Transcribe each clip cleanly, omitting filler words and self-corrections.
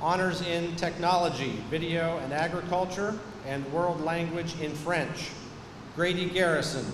Honors in Technology, Video and Agriculture, and World Language in French, Grady Garrison.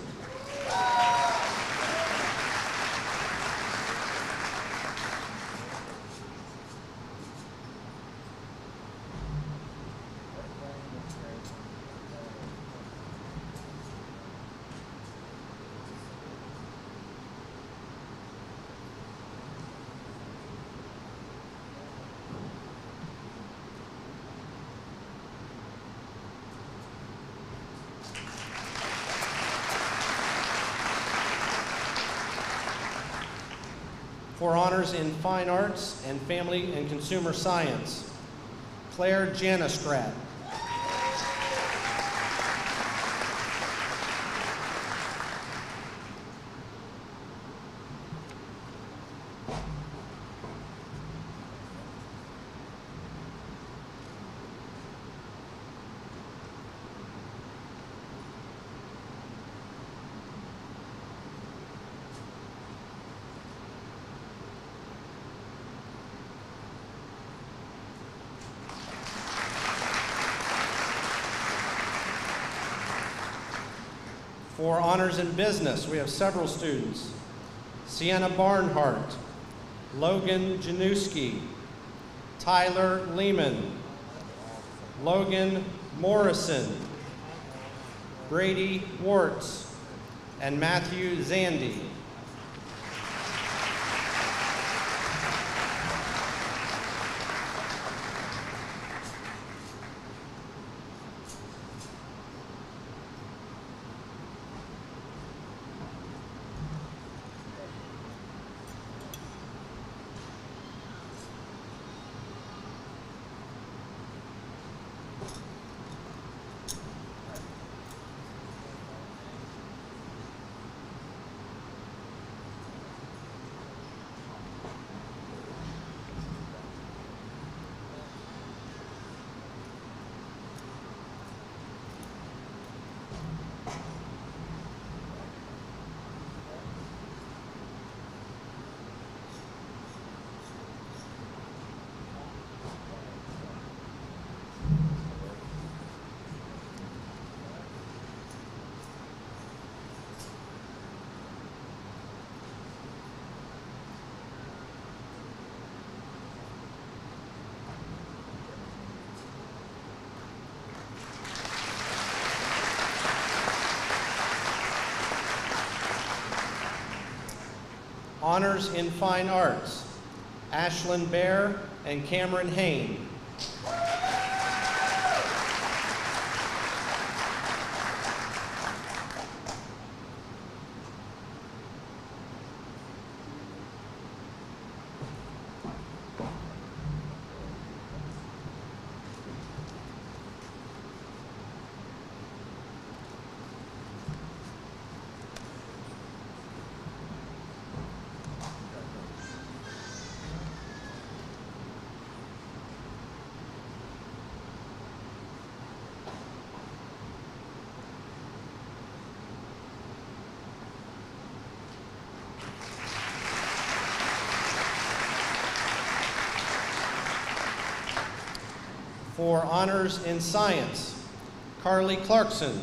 For honors in Fine Arts and Family and Consumer Science, Claire Janistrat. For honors in business, we have several students. Sienna Barnhart, Logan Janewski, Tyler Lehman, Logan Morrison, Brady Wartz, and Matthew Zandy. Honors in Fine Arts, Ashlyn Bear and Cameron Hain. For honors in science, Carly Clarkson.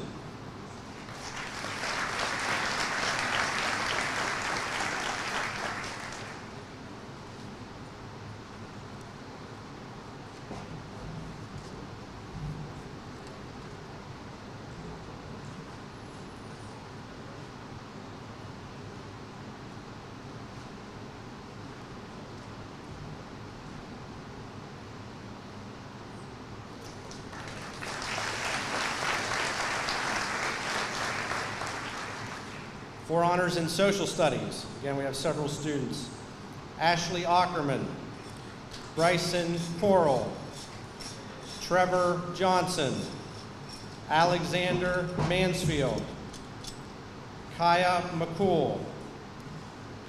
For honors in social studies, again, we have several students. Ashley Ackerman, Bryson Coral, Trevor Johnson, Alexander Mansfield, Kaya McCool,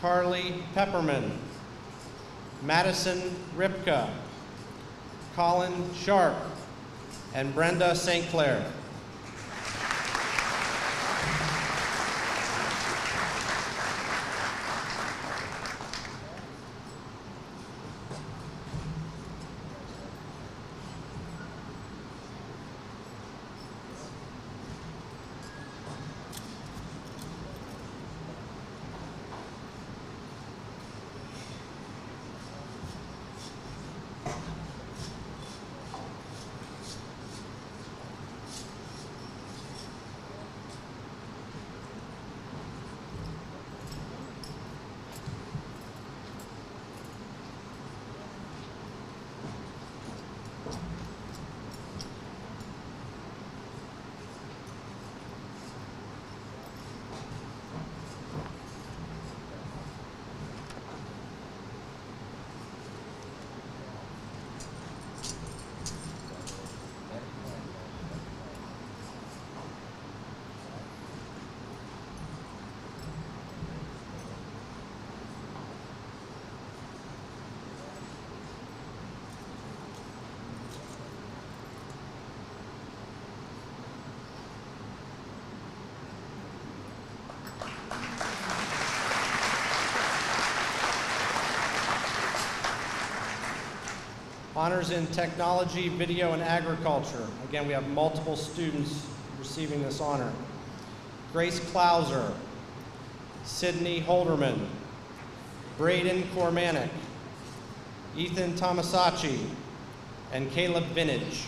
Carly Pepperman, Madison Ripka, Colin Sharp, and Brenda St. Clair. Honors in technology, video, and agriculture. Again, we have multiple students receiving this honor. Grace Klauser, Sydney Holderman, Braden Kormanik, Ethan Tomasacci, and Caleb Vintage.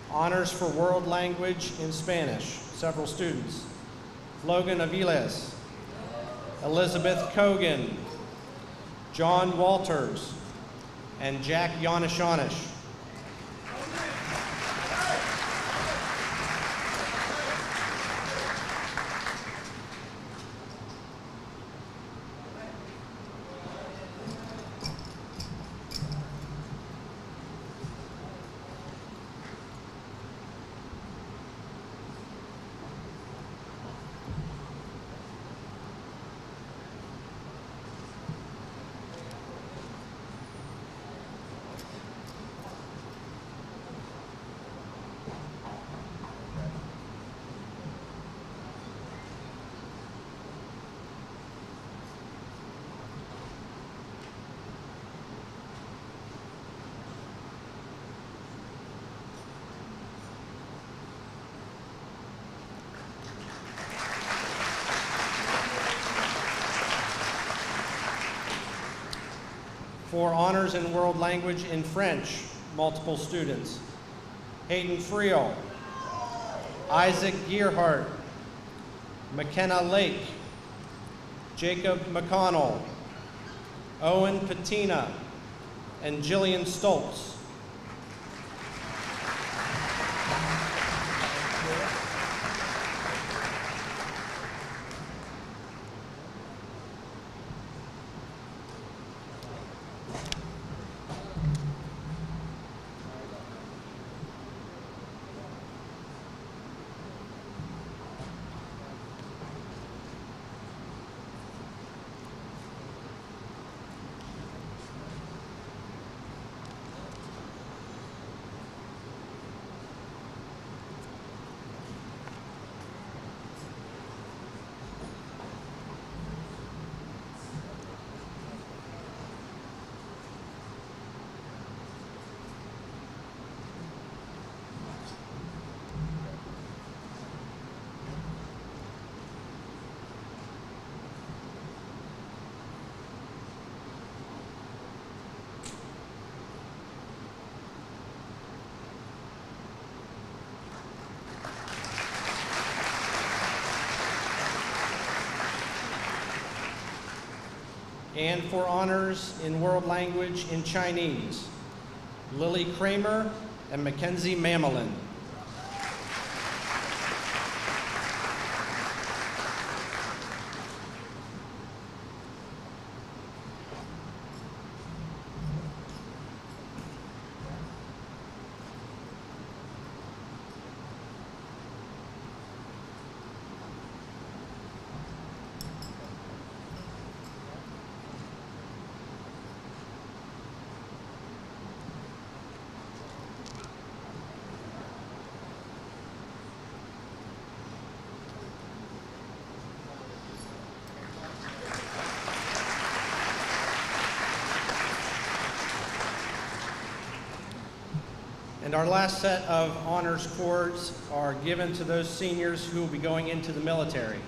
Honors for world language in Spanish, several students. Logan Aviles, Elizabeth Kogan, John Walters, and Jack Yanishanish. For honors in world language in French, multiple students. Hayden Friel, Isaac Gearhart, McKenna Lake, Jacob McConnell, Owen Patina, and Jillian Stoltz. And for honors in world language in Chinese, Lily Kramer and Mackenzie Mamelin. And our last set of honors cords are given to those seniors who will be going into the military.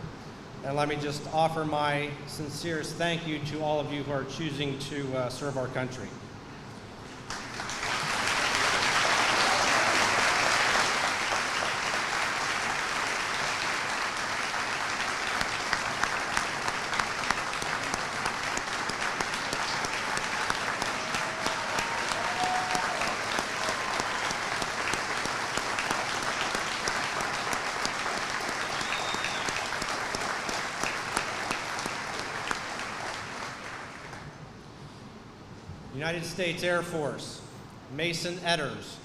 And let me just offer my sincerest thank you to all of you who are choosing to serve our country. United States Air Force, Mason Edders.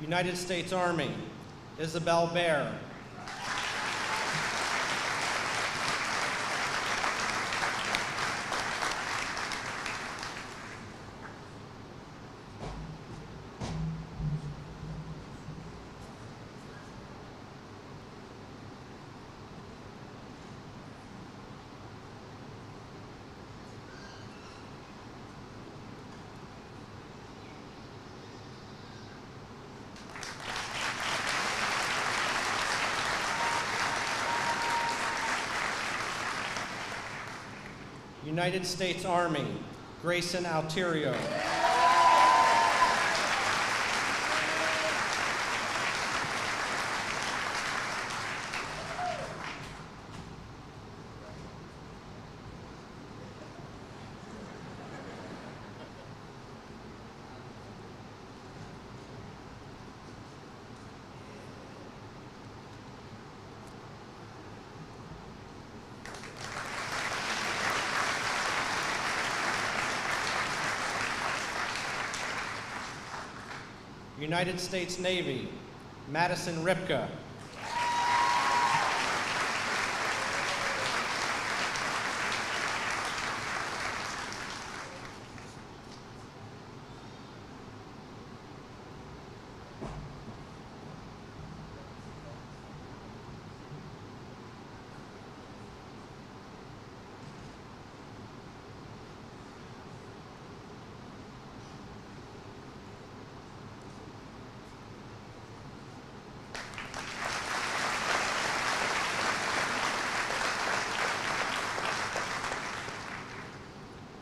United States Army, Isabel Bear. United States Army, Grayson Alterio. United States Navy, Madison Ripka.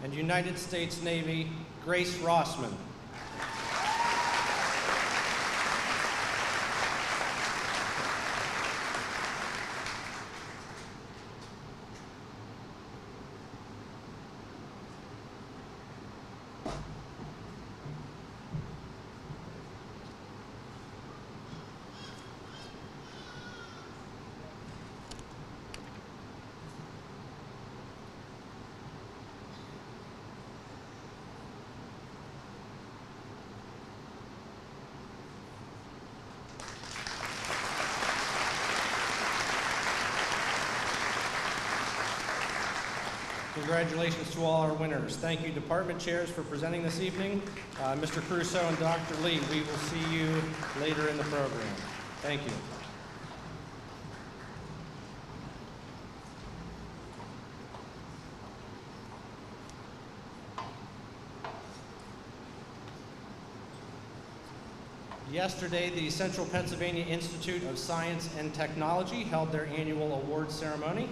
And United States Navy, Grace Rossman. Congratulations to all our winners. Thank you, department chairs, for presenting this evening. Mr. Crusoe and Dr. Lee, we will see you later in the program. Thank you. Yesterday, the Central Pennsylvania Institute of Science and Technology held their annual award ceremony.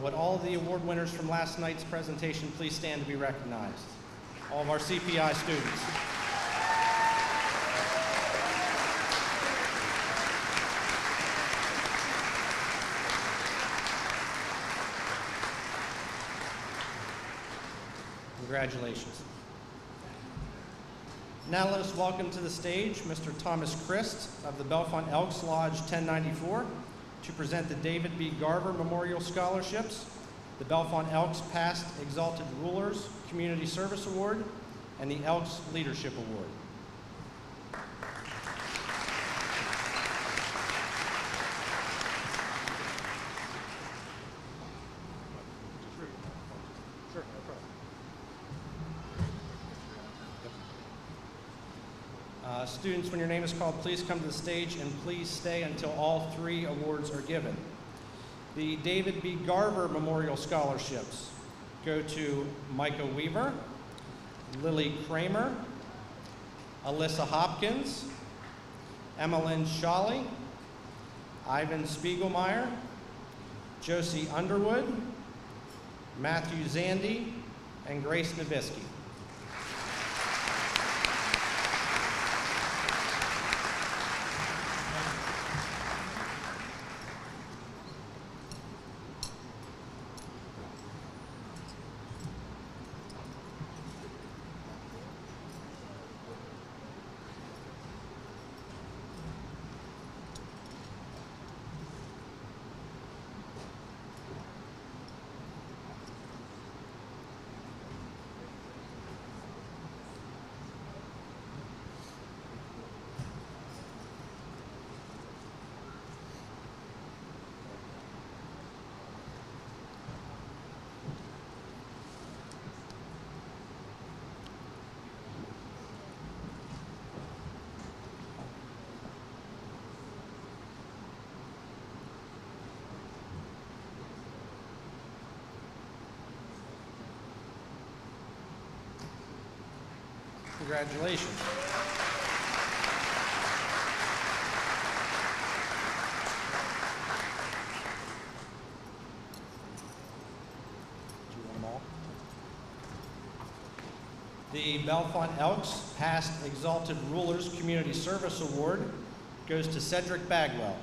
Would all of the award winners from last night's presentation please stand to be recognized? All of our CPI students. Congratulations. Now let us welcome to the stage Mr. Thomas Christ of the Bellefonte Elks Lodge 1094 to present the David B. Garver Memorial Scholarships, the Bellefonte Elks Past Exalted Rulers Community Service Award, and the Elks Leadership Award. Students, when your name is called, please come to the stage and please stay until all three awards are given. The David B. Garver Memorial Scholarships go to Micah Weaver, Lily Kramer, Alyssa Hopkins, Emmeline Shawley, Ivan Spiegelmeyer, Josie Underwood, Matthew Zandy, and Grace Nabisky. Congratulations. Do you want them all? The Bellefonte Elks Past Exalted Rulers Community Service Award goes to Cedric Bagwell.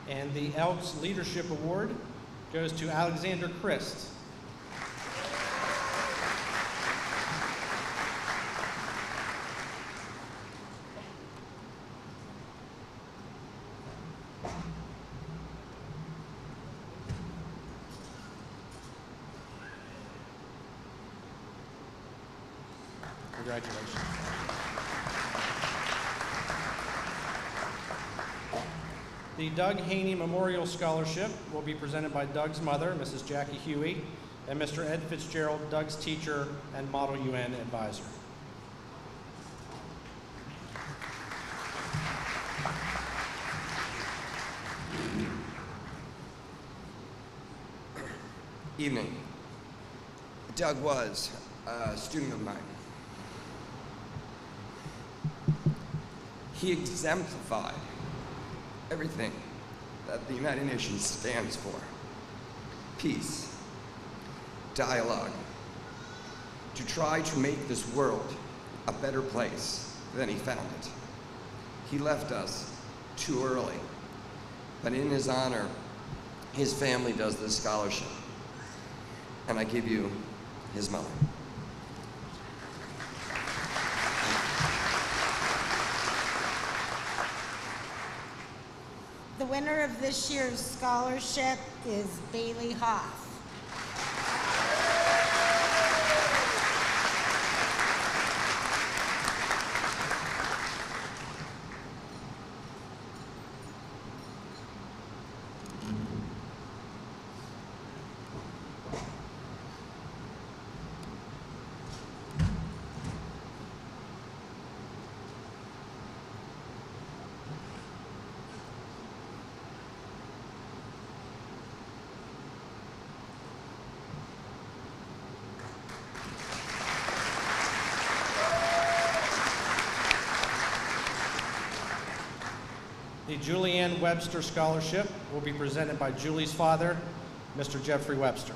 And the Elks Leadership Award goes to Alexander Christ. Congratulations. The Doug Haney Memorial Scholarship will be presented by Doug's mother, Mrs. Jackie Huey, and Mr. Ed Fitzgerald, Doug's teacher and Model UN advisor. Evening. Doug was a student of mine. He exemplified everything that the United Nations stands for. Peace, dialogue, to try to make this world a better place than he found it. He left us too early, but in his honor, his family does this scholarship, and I give you his mother. The winner of this year's scholarship is Bailey Hoff. The Julianne Webster Scholarship will be presented by Julie's father, Mr. Jeffrey Webster.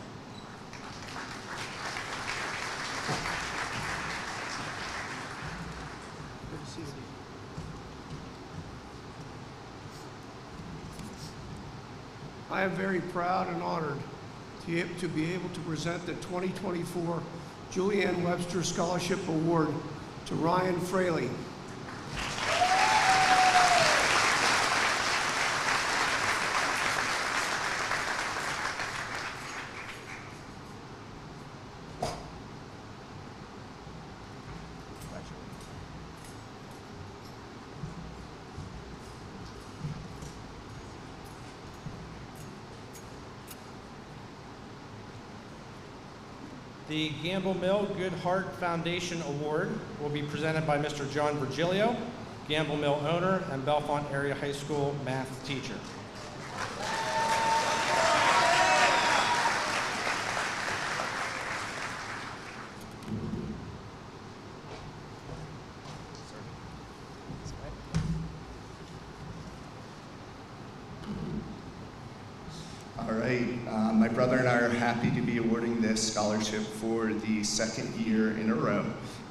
I am very proud and honored to be able to present the 2024 Julianne Webster Scholarship Award to Ryan Fraley. The Gamble Mill Good Heart Foundation Award will be presented by Mr. John Virgilio, Gamble Mill owner and Bellefonte Area High School math teacher. All right, my brother and I are happy to be awarding this scholarship for the second year in a row,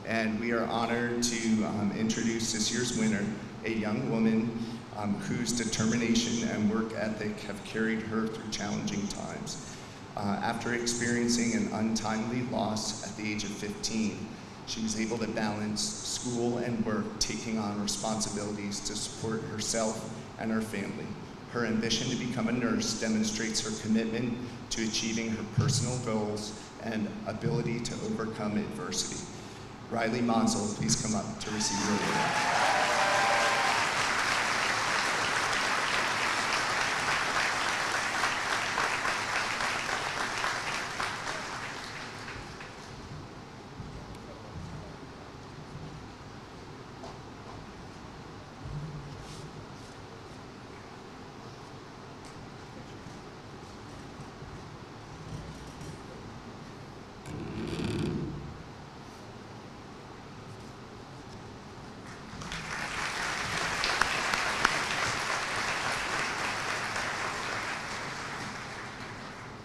and we are honored to introduce this year's winner, a young woman whose determination and work ethic have carried her through challenging times. After experiencing an untimely loss at the age of 15, she was able to balance school and work, taking on responsibilities to support herself and her family. Her ambition to become a nurse demonstrates her commitment to achieving her personal goals and ability to overcome adversity. Riley Monsell, please come up to receive your award.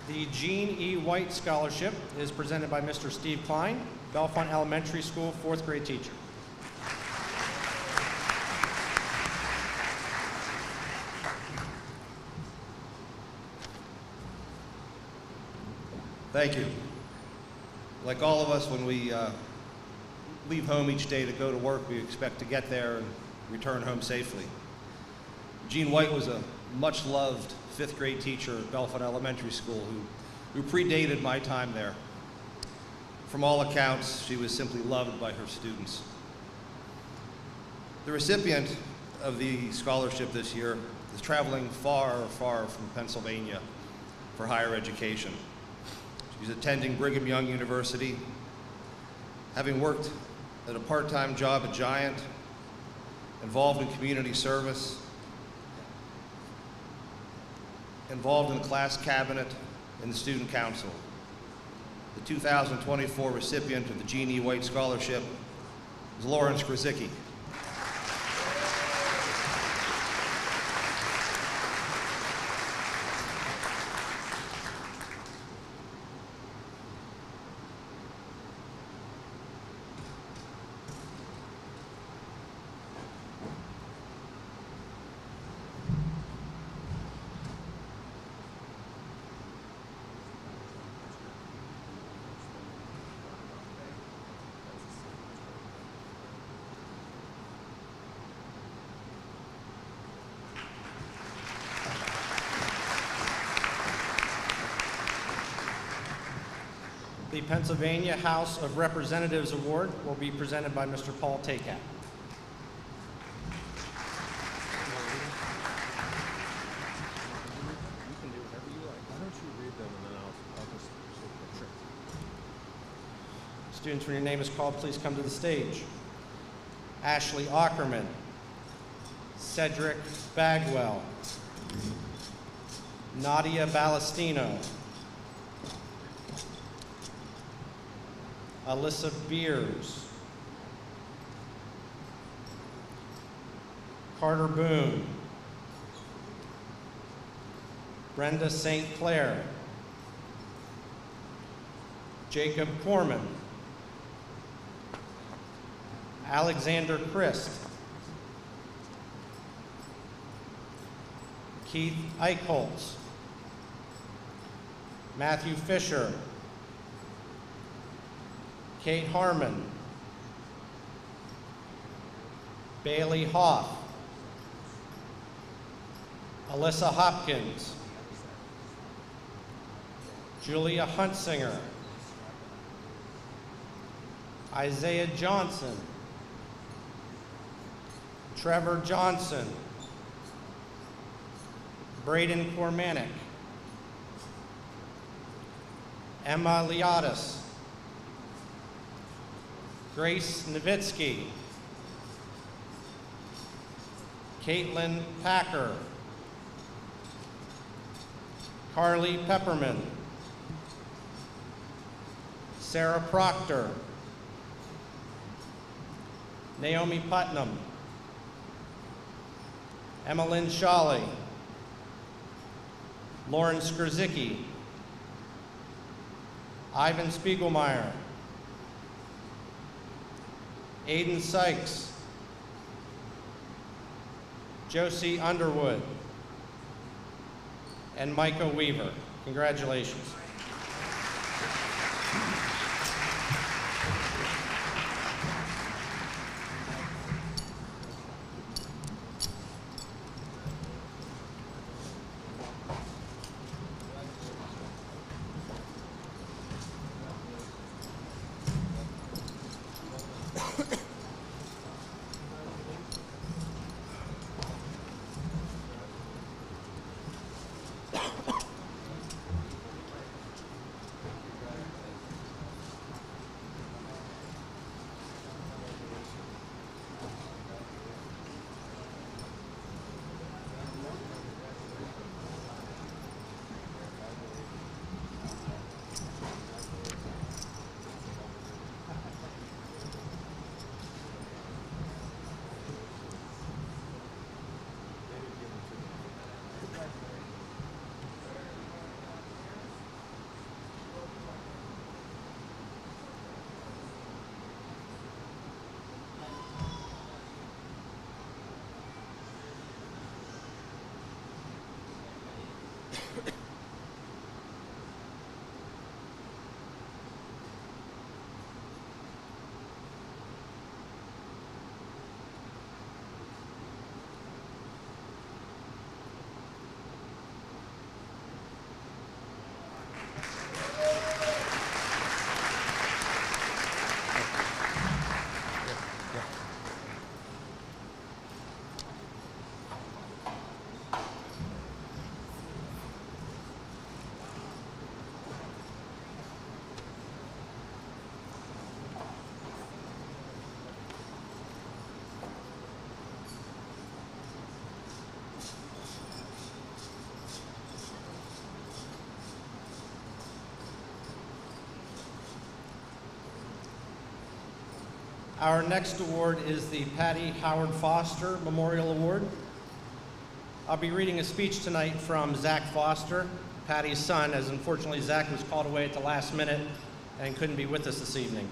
The Gene E. White Scholarship is presented by Mr. Steve Klein, Bellefonte Elementary School, 4th grade teacher. Thank you. Like all of us, when we leave home each day to go to work, we expect to get there and return home safely. Gene White was a much-loved 5th grade teacher at Bellefonte Elementary School who predated my time there. From all accounts, she was simply loved by her students. The recipient of the scholarship this year is traveling far, far from Pennsylvania for higher education. She's attending Brigham Young University, having worked at a part-time job at Giant, involved in community service, involved in the class cabinet and the student council. The 2024 recipient of the Gene E. White Scholarship is Lawrence Krasicki. The Pennsylvania House of Representatives Award will be presented by Mr. Paul Takat. You can do whatever you like. Why don't you read them and then I'll just sure. Students, when your name is called, please come to the stage. Ashley Ackerman, Cedric Bagwell, Nadia Ballestino, Alyssa Beers, Carter Boone, Brenda St. Clair, Jacob Corman, Alexander Christ, Keith Eichholz, Matthew Fisher, Kate Harmon, Bailey Hoff, Alyssa Hopkins, Julia Huntsinger, Isaiah Johnson, Trevor Johnson, Braden Cormanic, Emma Liatis, Grace Nowitzki. Caitlin Packer. Carly Pepperman. Sarah Proctor. Naomi Putnam. Emmeline Shawley. Lauren Skrzicki. Ivan Spiegelmeyer. Aiden Sykes. Josie Underwood. And Micah Weaver. Congratulations. Our next award is the Patty Howard Foster Memorial Award. I'll be reading a speech tonight from Zach Foster, Patty's son, as unfortunately Zach was called away at the last minute and couldn't be with us this evening.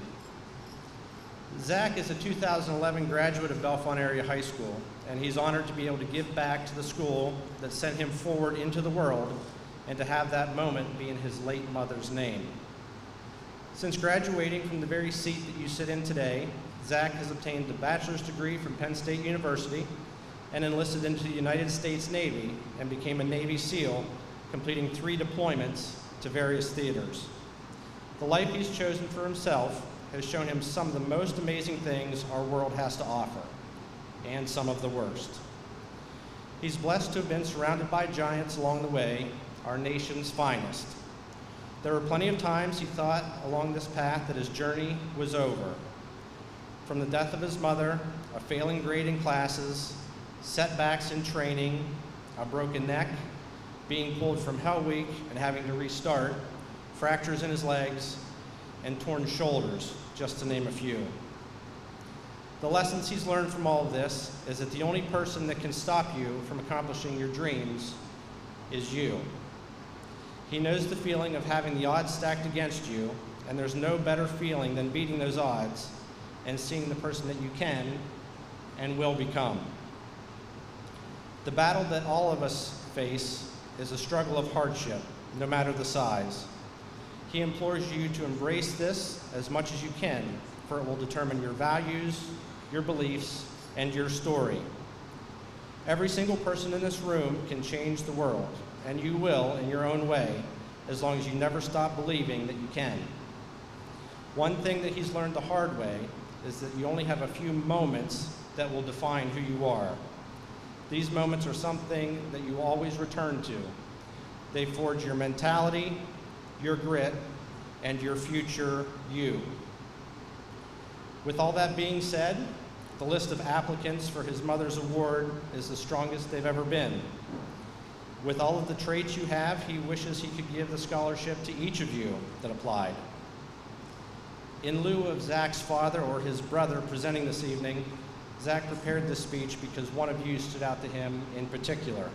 Zach is a 2011 graduate of Bellefonte Area High School, and he's honored to be able to give back to the school that sent him forward into the world and to have that moment be in his late mother's name. Since graduating from the very seat that you sit in today, Zach has obtained a bachelor's degree from Penn State University and enlisted into the United States Navy and became a Navy SEAL, completing 3 deployments to various theaters. The life he's chosen for himself has shown him some of the most amazing things our world has to offer, and some of the worst. He's blessed to have been surrounded by giants along the way, our nation's finest. There were plenty of times he thought along this path that his journey was over. From the death of his mother, a failing grade in classes, setbacks in training, a broken neck, being pulled from Hell Week and having to restart, fractures in his legs, and torn shoulders, just to name a few. The lessons he's learned from all of this is that the only person that can stop you from accomplishing your dreams is you. He knows the feeling of having the odds stacked against you, and there's no better feeling than beating those odds and seeing the person that you can and will become. The battle that all of us face is a struggle of hardship, no matter the size. He implores you to embrace this as much as you can, for it will determine your values, your beliefs, and your story. Every single person in this room can change the world, and you will in your own way, as long as you never stop believing that you can. One thing that he's learned the hard way is that you only have a few moments that will define who you are. These moments are something that you always return to. They forge your mentality, your grit, and your future you. With all that being said, the list of applicants for his mother's award is the strongest they've ever been. With all of the traits you have, he wishes he could give the scholarship to each of you that applied. In lieu of Zach's father or his brother presenting this evening, Zach prepared this speech because one of you stood out to him in particular.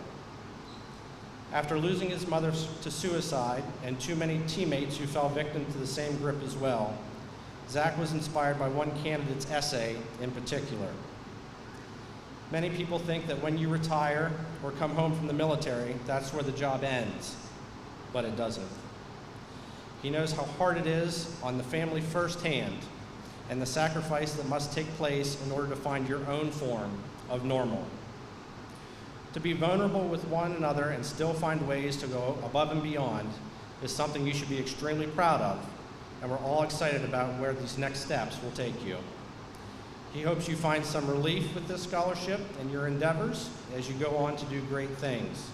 After losing his mother to suicide and too many teammates who fell victim to the same grip as well, Zach was inspired by one candidate's essay in particular. Many people think that when you retire or come home from the military, that's where the job ends, but it doesn't. He knows how hard it is on the family firsthand and the sacrifice that must take place in order to find your own form of normal. To be vulnerable with one another and still find ways to go above and beyond is something you should be extremely proud of, and we're all excited about where these next steps will take you. He hopes you find some relief with this scholarship and your endeavors as you go on to do great things.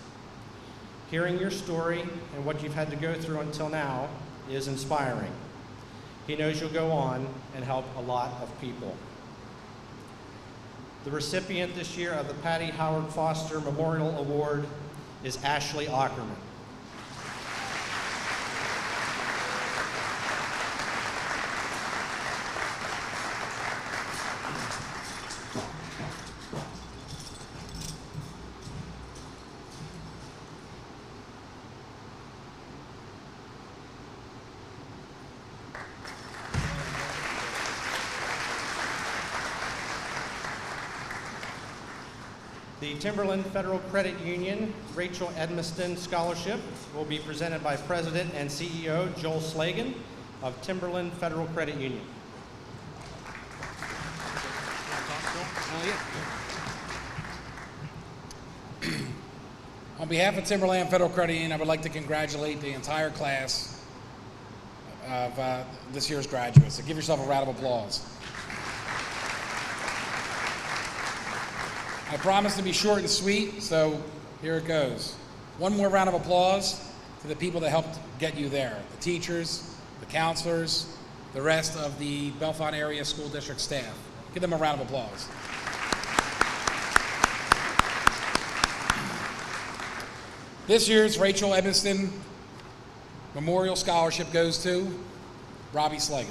Hearing your story and what you've had to go through until now is inspiring. He knows you'll go on and help a lot of people. The recipient this year of the Patty Howard Foster Memorial Award is Ashley Ackerman. The Timberland Federal Credit Union Rachel Edmiston Scholarship will be presented by President and CEO Joel Slagan of Timberland Federal Credit Union. On behalf of Timberland Federal Credit Union, I would like to congratulate the entire class of this year's graduates. So give yourself a round of applause. I promise to be short and sweet, so here it goes. One more round of applause to the people that helped get you there. The teachers, the counselors, the rest of the Bellefonte Area School District staff. Give them a round of applause. This year's Rachel Edmiston Memorial Scholarship goes to Robbie Slagan.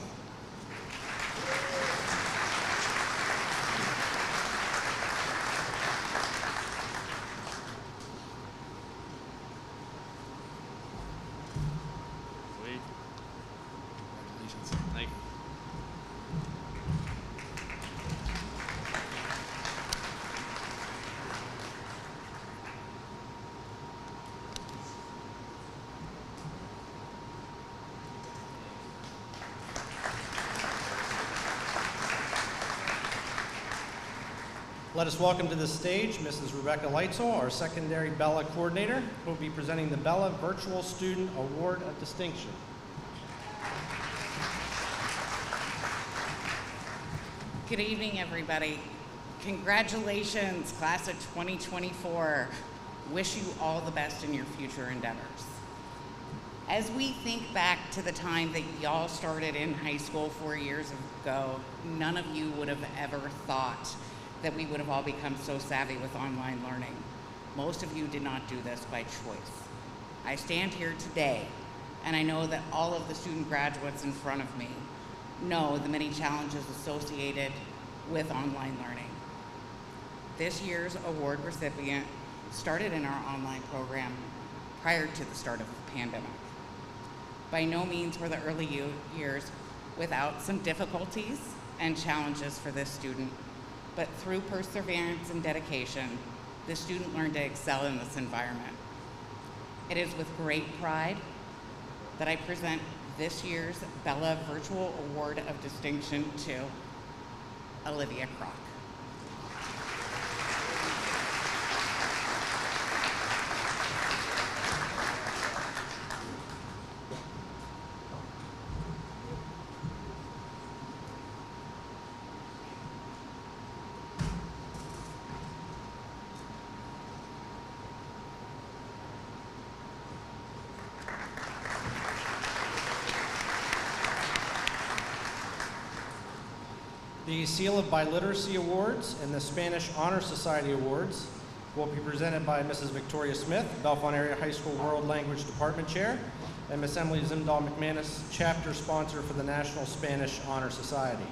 Let us welcome to the stage Mrs. Rebecca Leitzel, our secondary Bella coordinator, who will be presenting the Bella Virtual Student Award of Distinction. Good evening, everybody. Congratulations, class of 2024. Wish you all the best in your future endeavors. As we think back to the time that y'all started in high school 4 years ago, none of you would have ever thought that we would have all become so savvy with online learning. Most of you did not do this by choice. I stand here today, and I know that all of the student graduates in front of me know the many challenges associated with online learning. This year's award recipient started in our online program prior to the start of the pandemic. By no means were the early years without some difficulties and challenges for this student, but through perseverance and dedication, the student learned to excel in this environment. It is with great pride that I present this year's Bella Virtual Award of Distinction to Olivia Kroc. The Seal of Biliteracy Awards and the Spanish Honor Society Awards will be presented by Mrs. Victoria Smith, Bellefonte Area High School World Language Department Chair, and Miss Emily Zimdahl McManus, Chapter Sponsor for the National Spanish Honor Society.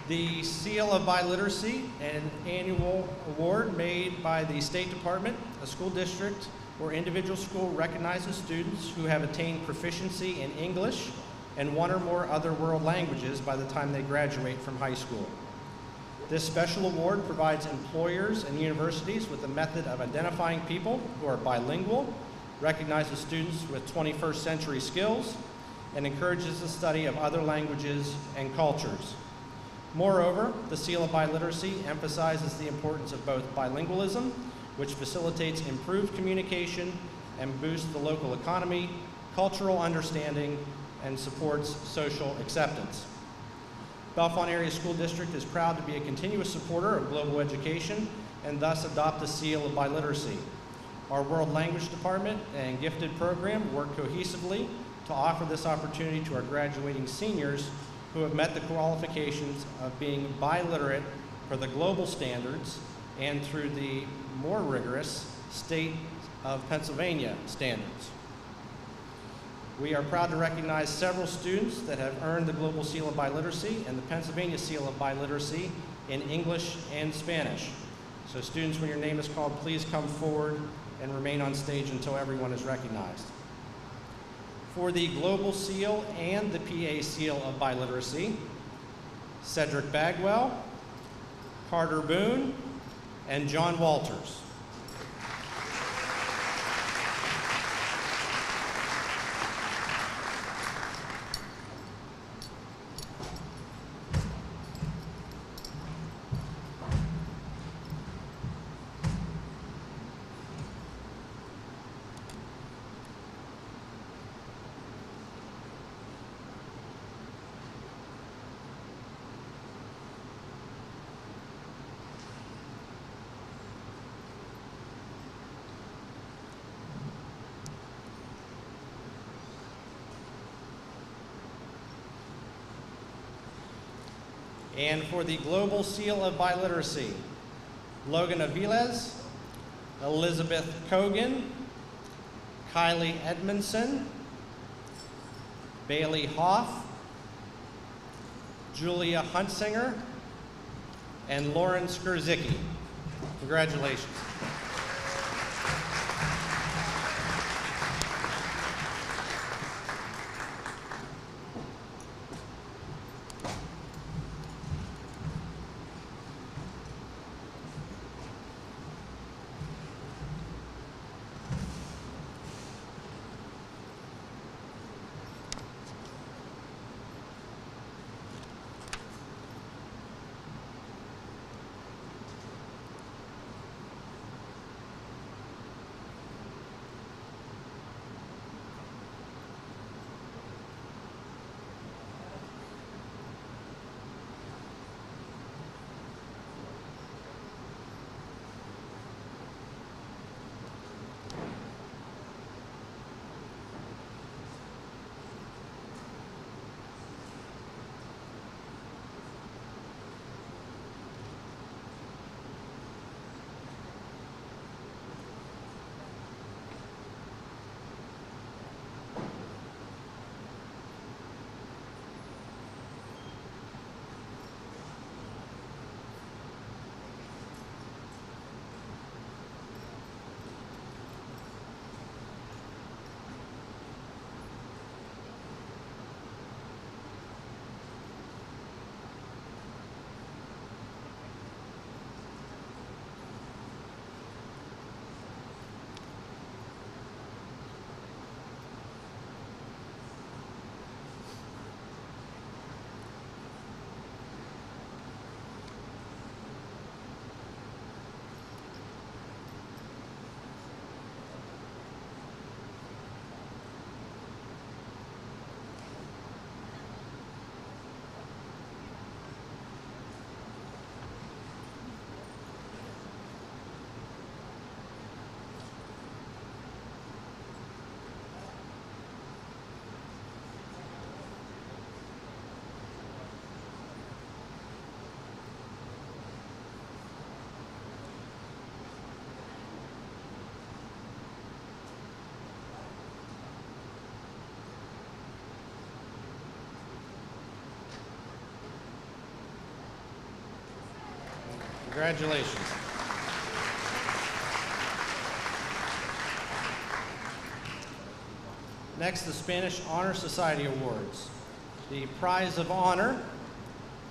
The Seal of Biliteracy, an annual award made by the State Department. A school district or individual school recognizes students who have attained proficiency in English and one or more other world languages by the time they graduate from high school. This special award provides employers and universities with a method of identifying people who are bilingual, recognizes students with 21st century skills, and encourages the study of other languages and cultures. Moreover, the Seal of Biliteracy emphasizes the importance of both bilingualism, which facilitates improved communication and boosts the local economy, cultural understanding, and supports social acceptance. Bellefonte Area School District is proud to be a continuous supporter of global education and thus adopt the Seal of Biliteracy. Our World Language Department and Gifted Program work cohesively to offer this opportunity to our graduating seniors who have met the qualifications of being biliterate for the global standards and through the more rigorous state of Pennsylvania standards. We are proud to recognize several students that have earned the Global Seal of Biliteracy and the Pennsylvania Seal of Biliteracy in English and Spanish. So students, when your name is called, please come forward and remain on stage until everyone is recognized. For the Global Seal and the PA Seal of Biliteracy, Cedric Bagwell, Carter Boone, and John Walters. And for the Global Seal of Biliteracy, Logan Aviles, Elizabeth Kogan, Kylie Edmondson, Bailey Hoff, Julia Huntsinger, and Lauren Skurzicki. Congratulations. Congratulations. Next, the Spanish Honor Society Awards. The prize of honor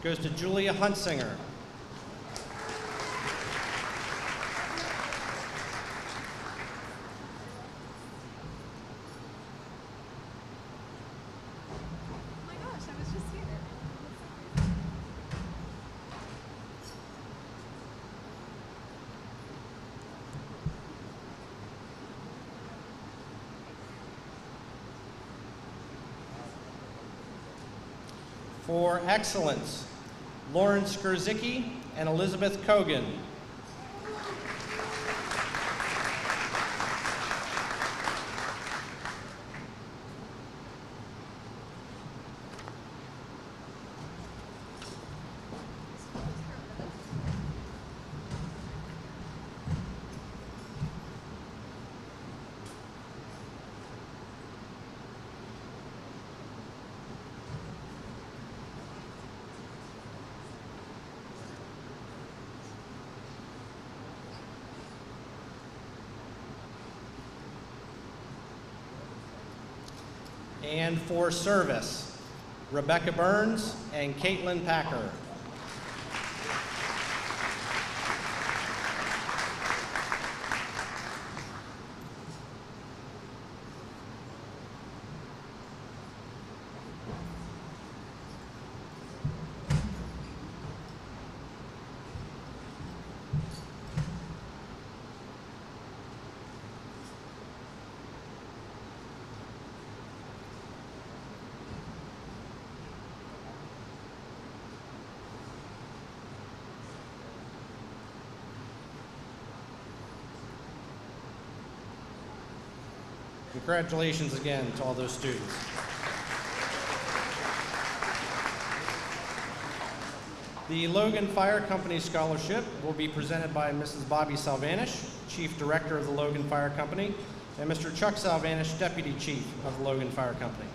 goes to Julia Huntsinger. For excellence, Lauren Skurzicki and Elizabeth Kogan. And for service, Rebecca Burns and Caitlin Packer. Congratulations again to all those students. The Logan Fire Company Scholarship will be presented by Mrs. Bobby Salvanish, Chief Director of the Logan Fire Company, and Mr. Chuck Salvanish, Deputy Chief of the Logan Fire Company.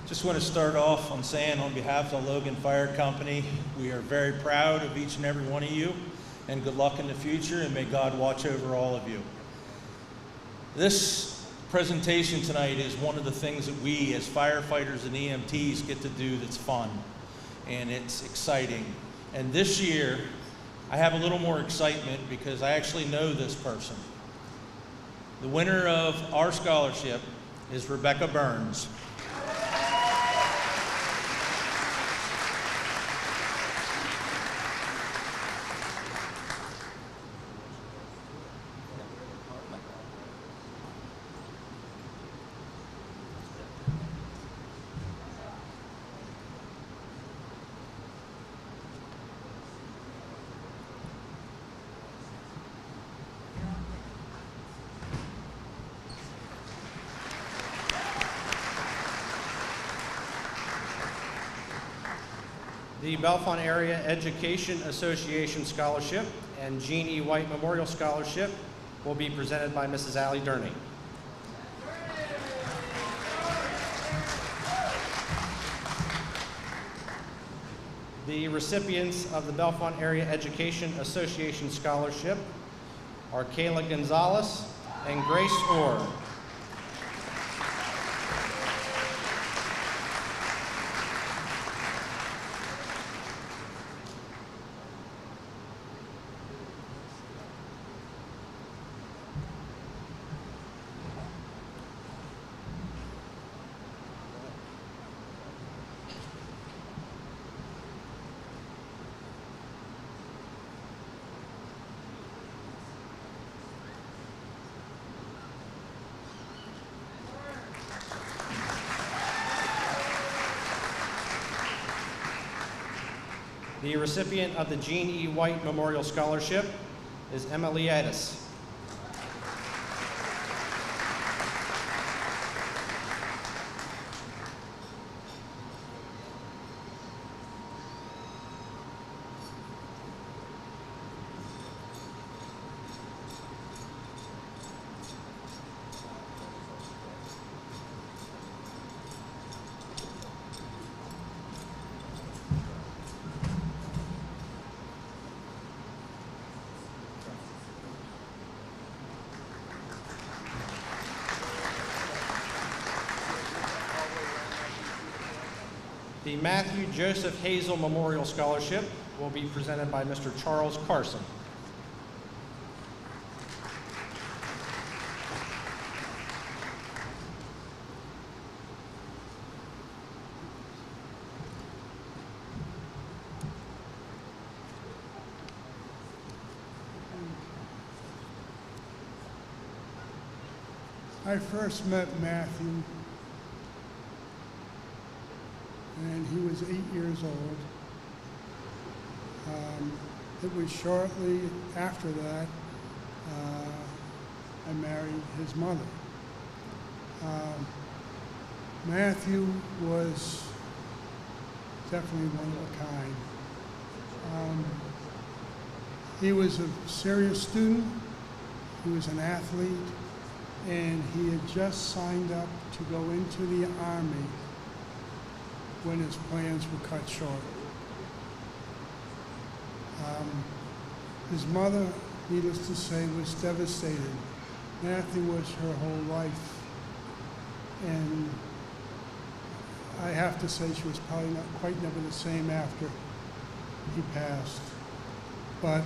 Just want to start off on saying on behalf of the Logan Fire Company, we are very proud of each and every one of you, and good luck in the future, and may God watch over all of you. This presentation tonight is one of the things that we as firefighters and EMTs get to do that's fun, and it's exciting. And this year, I have a little more excitement because I actually know this person. The winner of our scholarship is Rebecca Burns. The Bellefonte Area Education Association Scholarship and Jean E. White Memorial Scholarship will be presented by Mrs. Allie Durney. The recipients of the Bellefonte Area Education Association Scholarship are Kayla Gonzalez and Grace Orr. The recipient of the Jean E. White Memorial Scholarship is Emma Liadis. The Matthew Joseph Hazel Memorial Scholarship will be presented by Mr. Charles Carson. I first met Matthew, and he was 8 years old. It was shortly after that I married his mother. Matthew was definitely one of a kind. He was a serious student, he was an athlete, and he had just signed up to go into the Army when his plans were cut short. His mother, needless to say, was devastated. Matthew was her whole life. And I have to say she was probably not quite never the same after he passed. But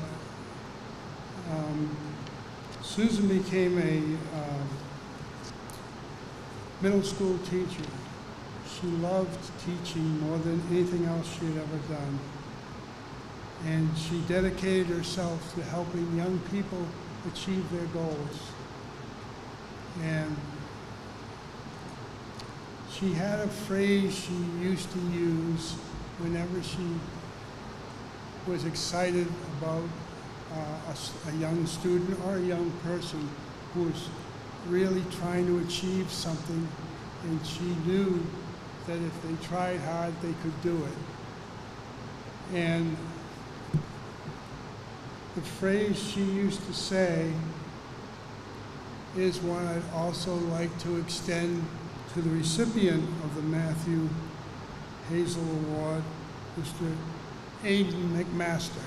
Susan became a middle school teacher. She loved teaching more than anything else she had ever done. And she dedicated herself to helping young people achieve their goals. And she had a phrase she used to use whenever she was excited about a young student or a young person who was really trying to achieve something, and she knew that if they tried hard, they could do it. And the phrase she used to say is one I'd also like to extend to the recipient of the Matthew Hazel Award, Mr. Aiden McMaster.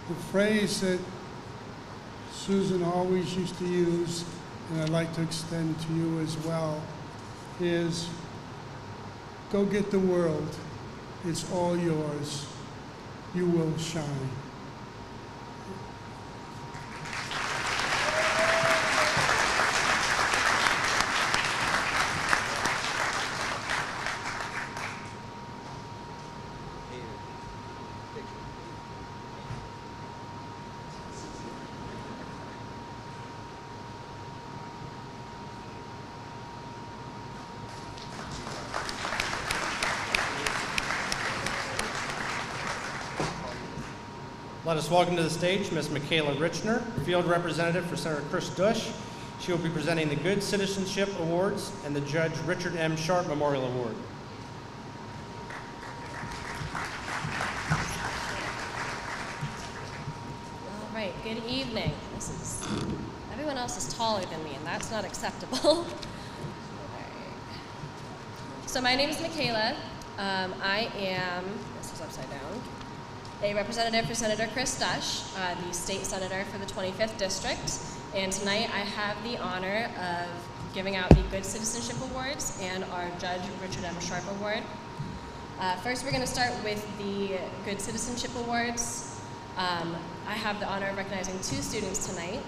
The phrase that Susan always used to use, and I'd like to extend to you as well, is go get the world. It's all yours. You will shine. Let us welcome to the stage Ms. Michaela Richner, Field Representative for Senator Chris Dush. She will be presenting the Good Citizenship Awards and the Judge Richard M. Sharp Memorial Award. All right, good evening. Everyone else is taller than me, and that's not acceptable. So my name is Michaela. I am, this is upside down, a representative for Senator Chris Dush, the state senator for the 25th District. And tonight I have the honor of giving out the Good Citizenship Awards and our Judge Richard M. Sharp Award. First, we're going to start with the Good Citizenship Awards. I have the honor of recognizing two students tonight.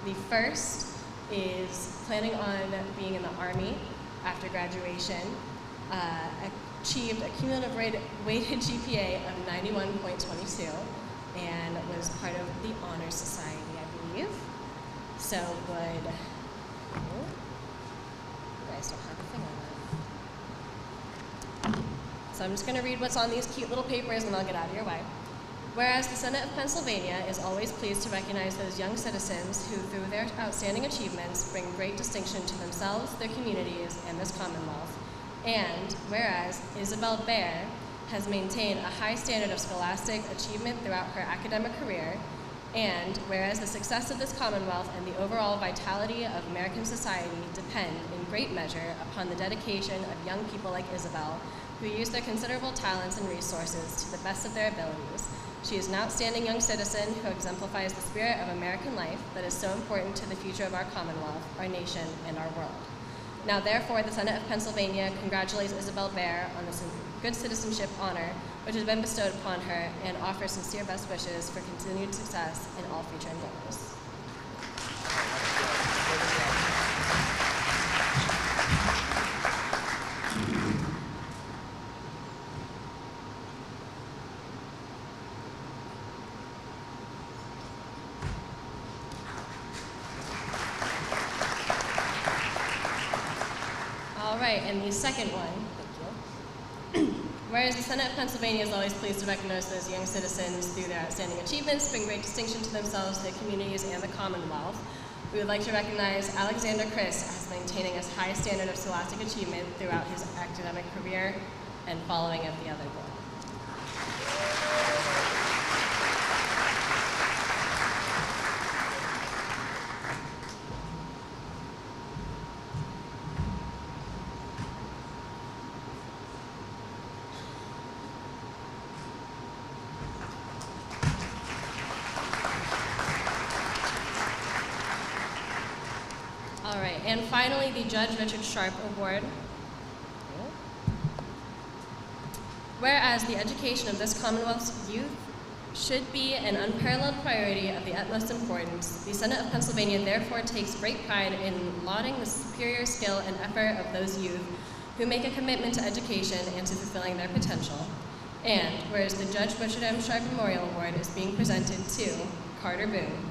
The first is planning on being in the Army after graduation, achieved a cumulative weighted GPA of 91.22 and was part of the Honor Society, I believe. So would, you guys don't have a thing on that. So I'm just going to read what's on these cute little papers and I'll get out of your way. Whereas the Senate of Pennsylvania is always pleased to recognize those young citizens who, through their outstanding achievements, bring great distinction to themselves, their communities, and this Commonwealth. And whereas Isabel Baer has maintained a high standard of scholastic achievement throughout her academic career, and whereas the success of this Commonwealth and the overall vitality of American society depend in great measure upon the dedication of young people like Isabel, who use their considerable talents and resources to the best of their abilities. She is an outstanding young citizen who exemplifies the spirit of American life that is so important to the future of our Commonwealth, our nation, and our world. Now, therefore, the Senate of Pennsylvania congratulates Isabel Bear on this good citizenship honor, which has been bestowed upon her, and offers sincere best wishes for continued success in all future endeavors. All right, and the second one, thank you. Whereas the Senate of Pennsylvania is always pleased to recognize those young citizens through their outstanding achievements, bring great distinction to themselves, their communities, and the Commonwealth, we would like to recognize Alexander Chris as maintaining a high standard of scholastic achievement throughout his academic career and following of the other board. All right, and finally, the Judge Richard Sharp Award. Whereas the education of this Commonwealth's youth should be an unparalleled priority of the utmost importance, the Senate of Pennsylvania therefore takes great pride in lauding the superior skill and effort of those youth who make a commitment to education and to fulfilling their potential. And whereas the Judge Richard M. Sharp Memorial Award is being presented to Carter Boone,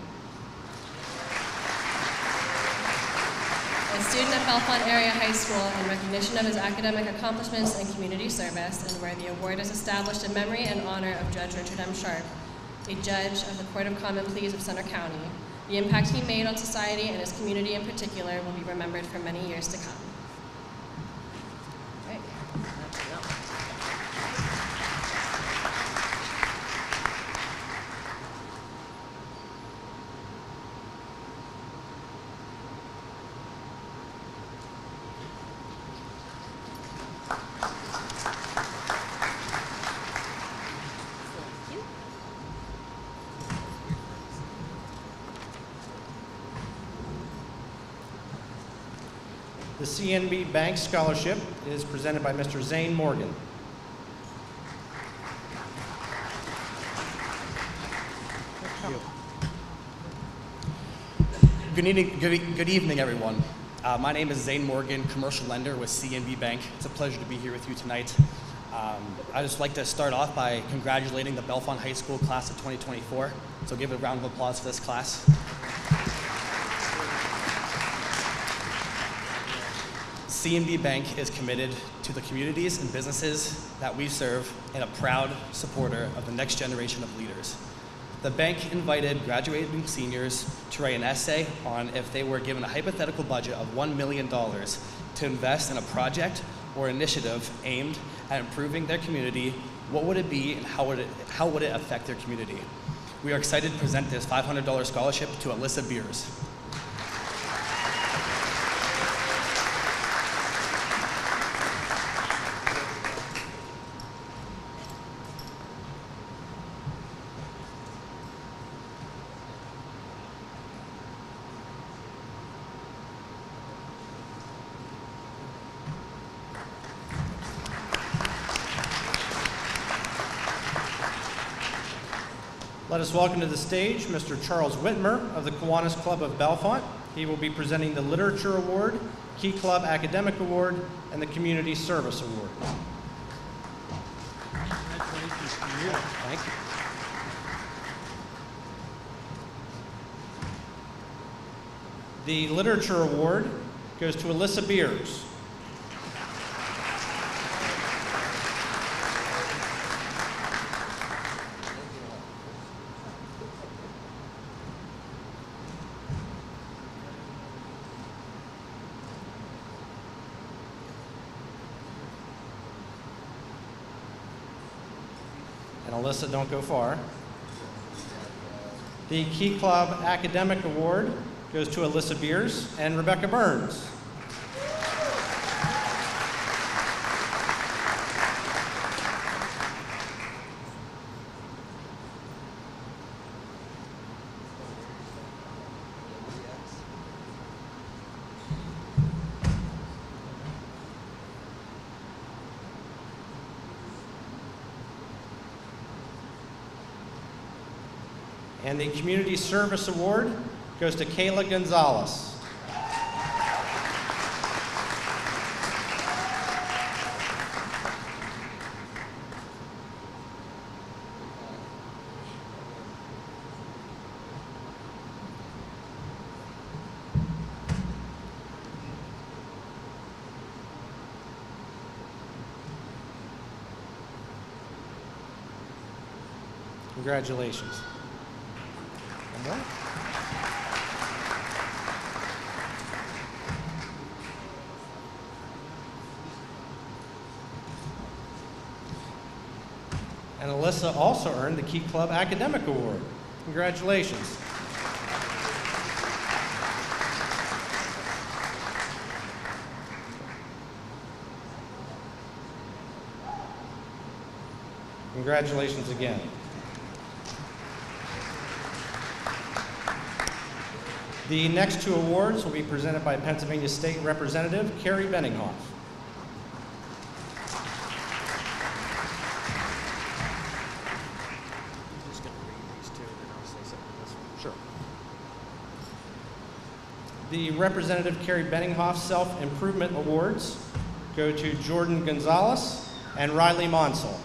a student at Bellefonte Area High School, in recognition of his academic accomplishments and community service, and where the award is established in memory and honor of Judge Richard M. Sharp, a judge of the Court of Common Pleas of Center County. The impact he made on society and his community in particular will be remembered for many years to come. All right. The CNB Bank Scholarship is presented by Mr. Zane Morgan. Good evening, everyone. My name is Zane Morgan, commercial lender with CNB Bank. It's a pleasure to be here with you tonight. I'd just like to start off by congratulating the Bellefonte High School class of 2024. So give a round of applause for this class. CNB Bank is committed to the communities and businesses that we serve and a proud supporter of the next generation of leaders. The bank invited graduating seniors to write an essay on if they were given a hypothetical budget of $1 million to invest in a project or initiative aimed at improving their community. What would it be and how would it affect their community? We are excited to present this $500 scholarship to Alyssa Beers. Let us welcome to the stage Mr. Charles Whitmer of the Kiwanis Club of Bellefonte. He will be presenting the Literature Award, Key Club Academic Award, and the Community Service Award. Congratulations to you. Thank you. The Literature Award goes to Alyssa Beers. And Alyssa, don't go far. The Key Club Academic Award goes to Alyssa Beers and Rebecca Burns. And the Community Service Award goes to Kayla Gonzalez. Congratulations. One more. And Alyssa also earned the Key Club Academic Award. Congratulations. Congratulations again. The next two awards will be presented by Pennsylvania State Representative Carrie Benninghoff. I'm just going to read these two and then I'll say something to this one. Sure. The Representative Carrie Benninghoff Self-Improvement Awards go to Jordan Gonzalez and Riley Monsell.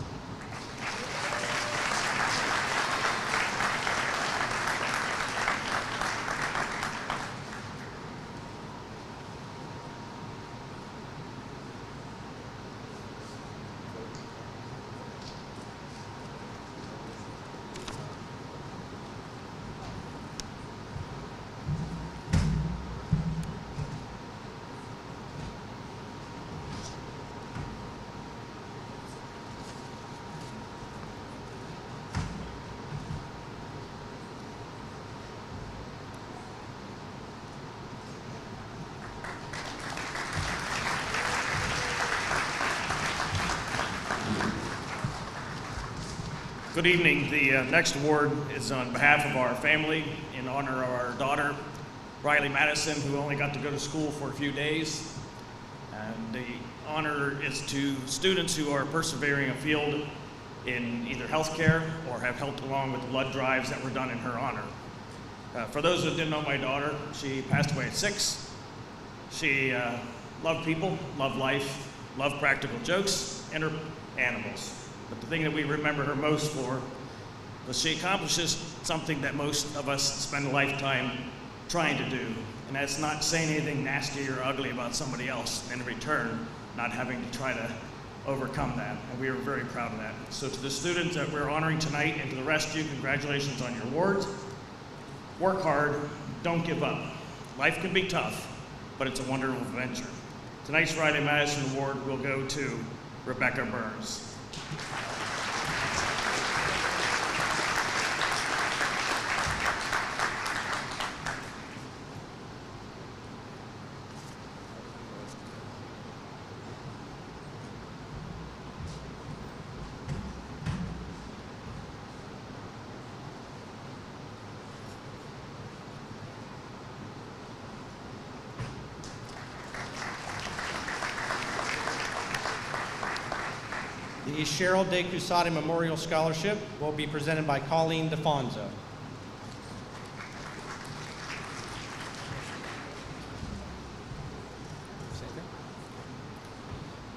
Good evening. The next award is on behalf of our family in honor of our daughter, Riley Madison, who only got to go to school for a few days. And the honor is to students who are persevering afield in either healthcare or have helped along with the blood drives that were done in her honor. For those who didn't know my daughter, she passed away at 6. She loved people, loved life, loved practical jokes, and her animals. But the thing that we remember her most for was she accomplishes something that most of us spend a lifetime trying to do, and that's not saying anything nasty or ugly about somebody else, and in return, not having to try to overcome that, and we are very proud of that. So to the students that we're honoring tonight, and to the rest of you, congratulations on your awards. Work hard, don't give up. Life can be tough, but it's a wonderful adventure. Tonight's Riley Madison Award will go to Rebecca Burns. The Cheryl De Cusati Memorial Scholarship will be presented by Colleen DeFonso.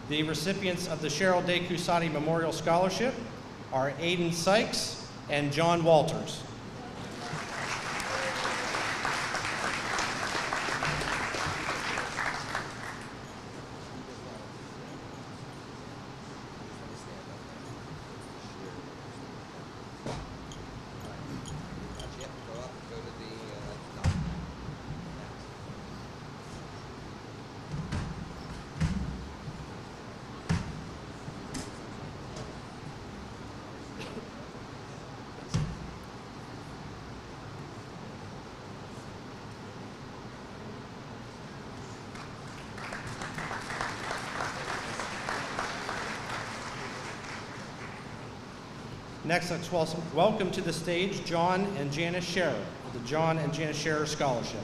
The recipients of the Cheryl De Cusati Memorial Scholarship are Aiden Sykes and John Walters. Next, let's welcome to the stage John and Janice Scherer for the John and Janice Scherer Scholarship.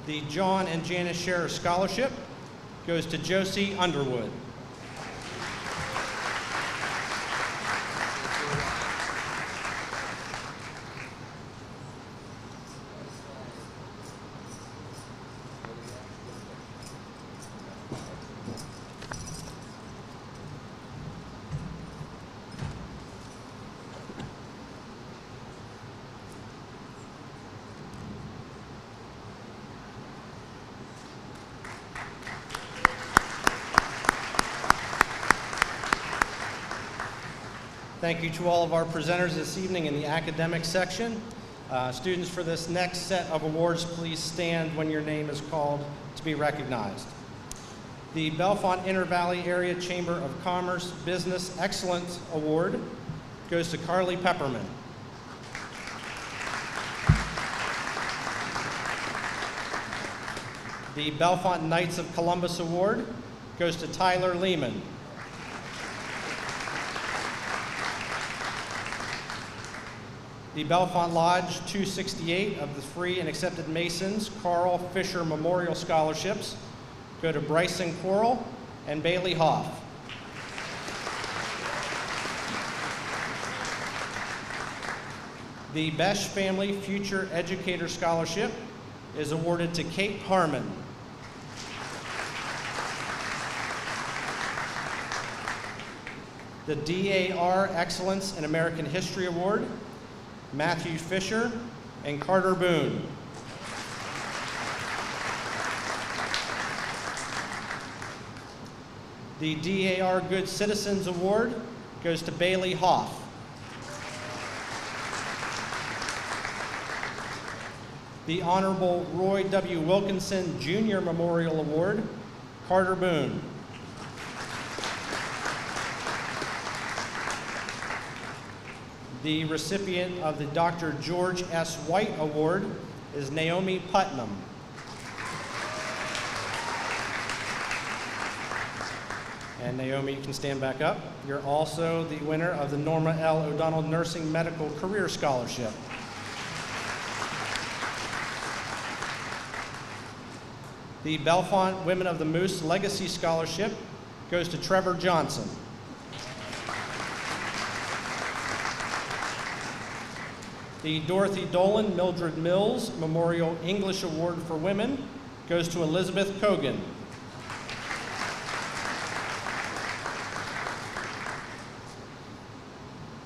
The John and Janice Scherer Scholarship goes to Josie Underwood. Thank you to all of our presenters this evening in the academic section. Students, for this next set of awards, please stand when your name is called to be recognized. The Bellefonte Inter-Valley Area Chamber of Commerce Business Excellence Award goes to Carly Pepperman. The Bellefonte Knights of Columbus Award goes to Tyler Lehman. The Bellefonte Lodge 268 of the Free and Accepted Masons Carl Fisher Memorial Scholarships go to Bryson Quarrel and Bailey Hoff. The Besh Family Future Educator Scholarship is awarded to Kate Harmon. The DAR Excellence in American History Award, Matthew Fisher and Carter Boone. The DAR Good Citizens Award goes to Bailey Hoff. The Honorable Roy W. Wilkinson Jr. Memorial Award, Carter Boone. The recipient of the Dr. George S. White Award is Naomi Putnam. And Naomi, you can stand back up. You're also the winner of the Norma L. O'Donnell Nursing Medical Career Scholarship. The Bellefonte Women of the Moose Legacy Scholarship goes to Trevor Johnson. The Dorothy Dolan Mildred Mills Memorial English Award for Women goes to Elizabeth Kogan.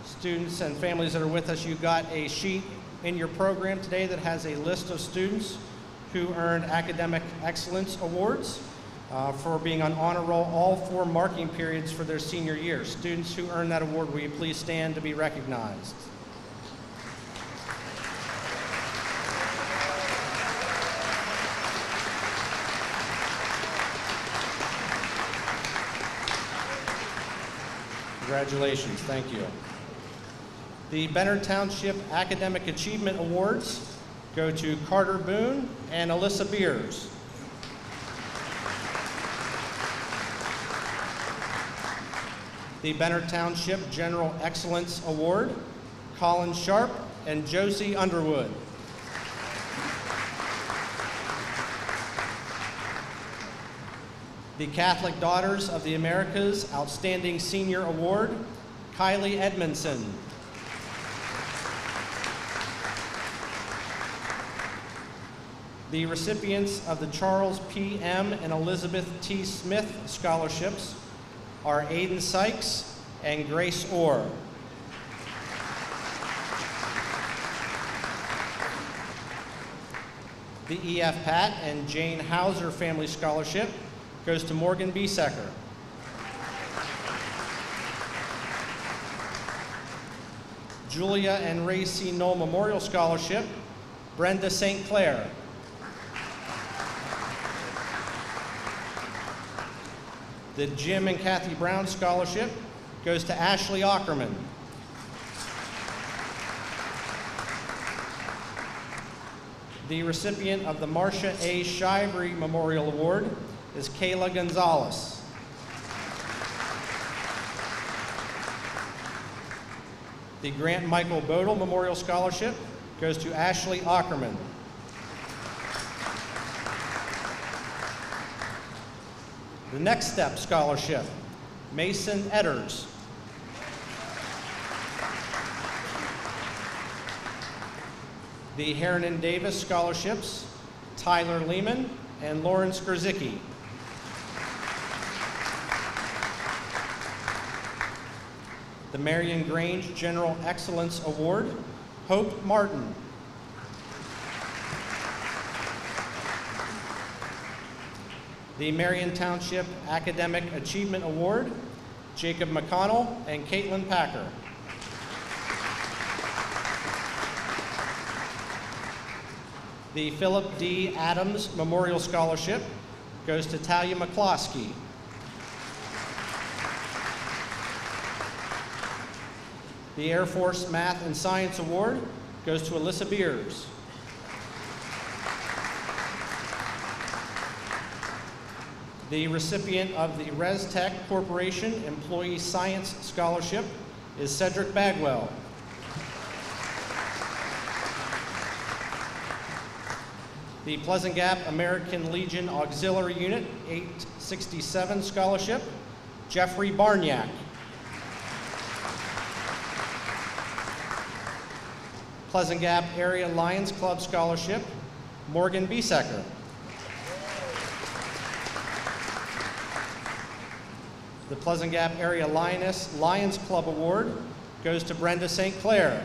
Students and families that are with us, you got a sheet in your program today that has a list of students who earned Academic Excellence Awards for being on honor roll all 4 marking periods for their senior year. Students who earned that award, will you please stand to be recognized? Congratulations, thank you. The Benner Township Academic Achievement Awards go to Carter Boone and Alyssa Beers. The Benner Township General Excellence Award, Colin Sharp and Josie Underwood. The Catholic Daughters of the Americas Outstanding Senior Award, Kylie Edmondson. The recipients of the Charles P. M. and Elizabeth T. Smith scholarships are Aiden Sykes and Grace Orr. The E.F. Pat and Jane Hauser Family Scholarship goes to Morgan B. Secker. Julia and Ray C. Knoll Memorial Scholarship, Brenda St. Clair. The Jim and Kathy Brown Scholarship goes to Ashley Ackerman. The recipient of the Marcia A. Shivery Memorial Award, is Kayla Gonzalez. The Grant Michael Bodel Memorial Scholarship goes to Ashley Ackerman. The Next Step Scholarship, Mason Edders. The Hernan Davis Scholarships, Tyler Lehman and Lauren Skrzicki. The Marion Grange General Excellence Award, Hope Martin. The Marion Township Academic Achievement Award, Jacob McConnell and Caitlin Packer. The Philip D. Adams Memorial Scholarship goes to Talia McCloskey. The Air Force Math and Science Award goes to Alyssa Beers. The recipient of the ResTech Corporation Employee Science Scholarship is Cedric Bagwell. The Pleasant Gap American Legion Auxiliary Unit 867 Scholarship, Jeffrey Barniak. Pleasant Gap Area Lions Club Scholarship, Morgan Biesecker. The Pleasant Gap Area Lions Club Award goes to Brenda St. Clair.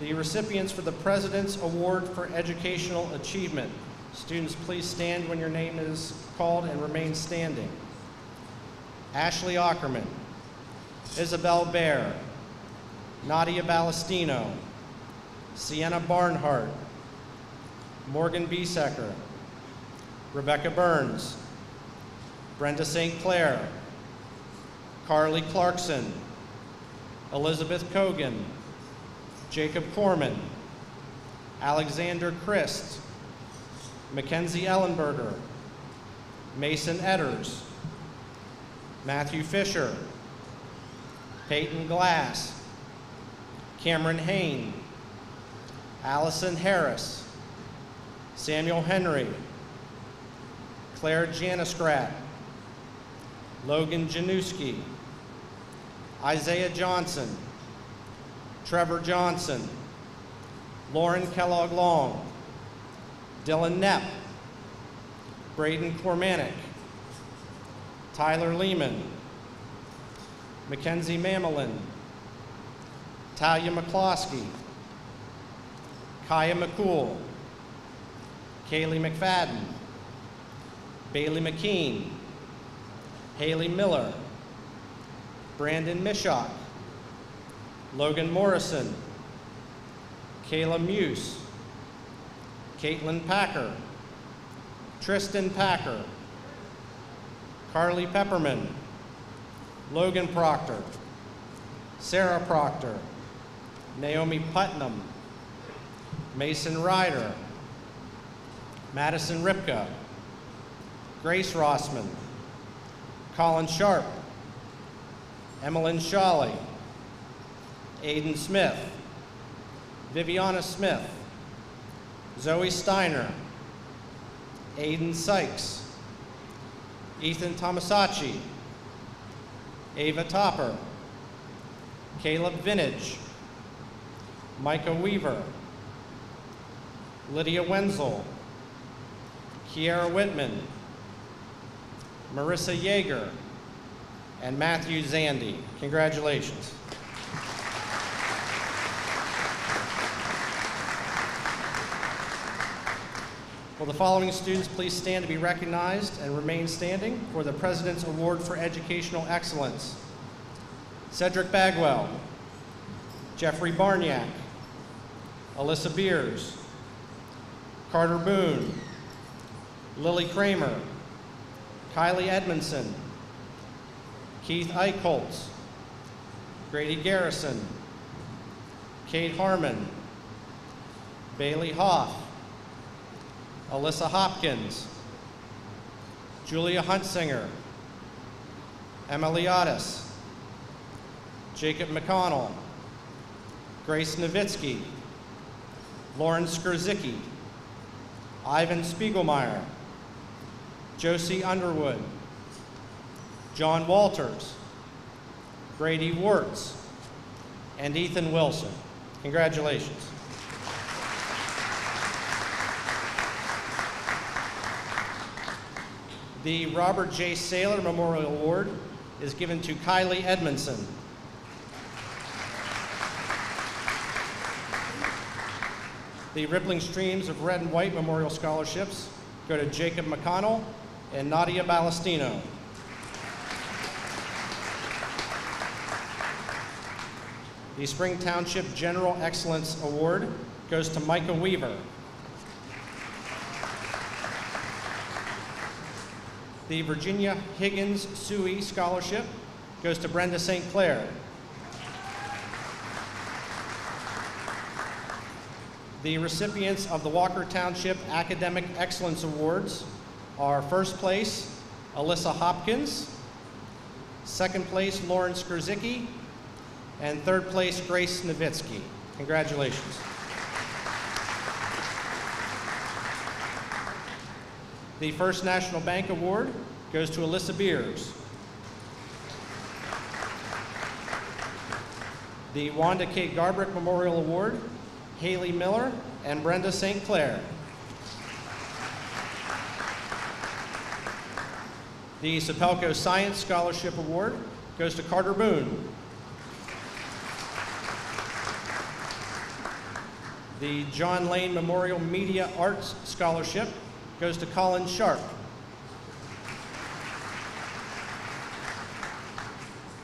The recipients for the President's Award for Educational Achievement. Students, please stand when your name is called and remain standing. Ashley Ackerman, Isabel Baer, Nadia Ballestino, Sienna Barnhart, Morgan Biesecker, Rebecca Burns, Brenda St. Clair, Carly Clarkson, Elizabeth Kogan, Jacob Corman, Alexander Christ, Mackenzie Ellenberger, Mason Edders, Matthew Fisher, Peyton Glass, Cameron Hain, Allison Harris, Samuel Henry, Claire Janiskrat, Logan Januski, Isaiah Johnson, Trevor Johnson, Lauren Kellogg Long, Dylan Knepp, Braden Cormanic, Tyler Lehman, Mackenzie Mamelin, Talia McCloskey, Kaya McCool, Kaylee McFadden, Bailey McKean, Haley Miller, Brandon Mishok, Logan Morrison, Kayla Muse, Caitlin Packer, Tristan Packer, Carly Pepperman, Logan Proctor, Sarah Proctor, Naomi Putnam, Mason Ryder, Madison Ripka, Grace Rossman, Colin Sharp, Emmeline Shawley, Aiden Smith, Viviana Smith, Zoe Steiner, Aiden Sykes, Ethan Tomasacci, Ava Topper, Caleb Vintage, Micah Weaver, Lydia Wenzel, Kiara Whitman, Marissa Yeager, and Matthew Zandy. Congratulations. Will the following students please stand to be recognized and remain standing for the President's Award for Educational Excellence? Cedric Bagwell, Jeffrey Barniak, Alyssa Beers, Carter Boone, Lily Kramer, Kylie Edmondson, Keith Eichholtz, Grady Garrison, Kate Harmon, Bailey Hoff, Alyssa Hopkins, Julia Huntsinger, Emily Otis, Jacob McConnell, Grace Nowitzki, Lauren Skurzicki, Ivan Spiegelmeyer, Josie Underwood, John Walters, Brady Wirtz, and Ethan Wilson. Congratulations. The Robert J. Saylor Memorial Award is given to Kylie Edmondson. The Rippling Streams of Red and White Memorial Scholarships go to Jacob McConnell and Nadia Ballestino. The Spring Township General Excellence Award goes to Micah Weaver. The Virginia Higgins Suey Scholarship goes to Brenda St. Clair. The recipients of the Walker Township Academic Excellence Awards are first place, Alyssa Hopkins, second place, Lauren Skurzicki, and third place, Grace Nowitzki. Congratulations. The First National Bank Award goes to Alyssa Beers. The Wanda K. Garbrick Memorial Award, Haley Miller and Brenda St. Clair. The Sapelco Science Scholarship Award goes to Carter Boone. The John Lane Memorial Media Arts Scholarship goes to Colin Sharp.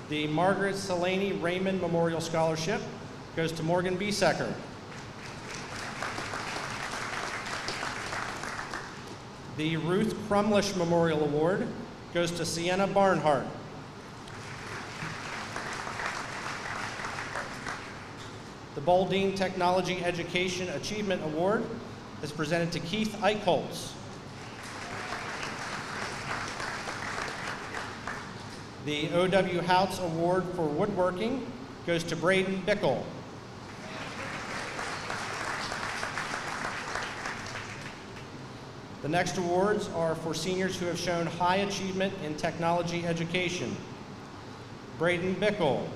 The Margaret Selaney Raymond Memorial Scholarship goes to Morgan Biesecker. The Ruth Crumlish Memorial Award goes to Sienna Barnhart. The Boldine Technology Education Achievement Award is presented to Keith Eichholz. The O.W. Houts Award for Woodworking goes to Braden Bickle. The next awards are for seniors who have shown high achievement in technology education. Braden Bickle,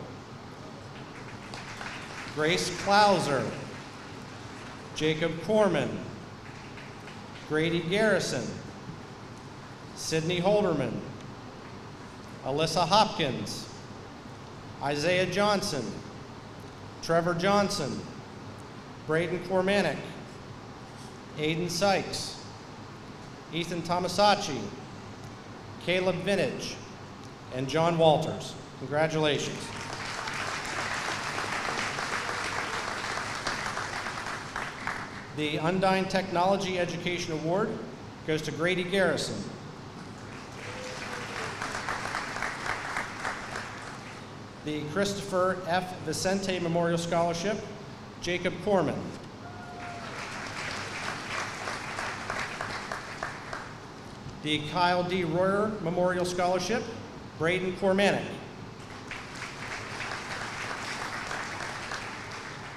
Grace Klauser, Jacob Corman, Grady Garrison, Sydney Holderman, Alyssa Hopkins, Isaiah Johnson, Trevor Johnson, Braden Kormanek, Aiden Sykes, Ethan Tomasacci, Caleb Vintage, and John Walters. Congratulations. The Undine Technology Education Award goes to Grady Garrison. The Christopher F. Vicente Memorial Scholarship, Jacob Corman. The Kyle D. Royer Memorial Scholarship, Braden Kormanek.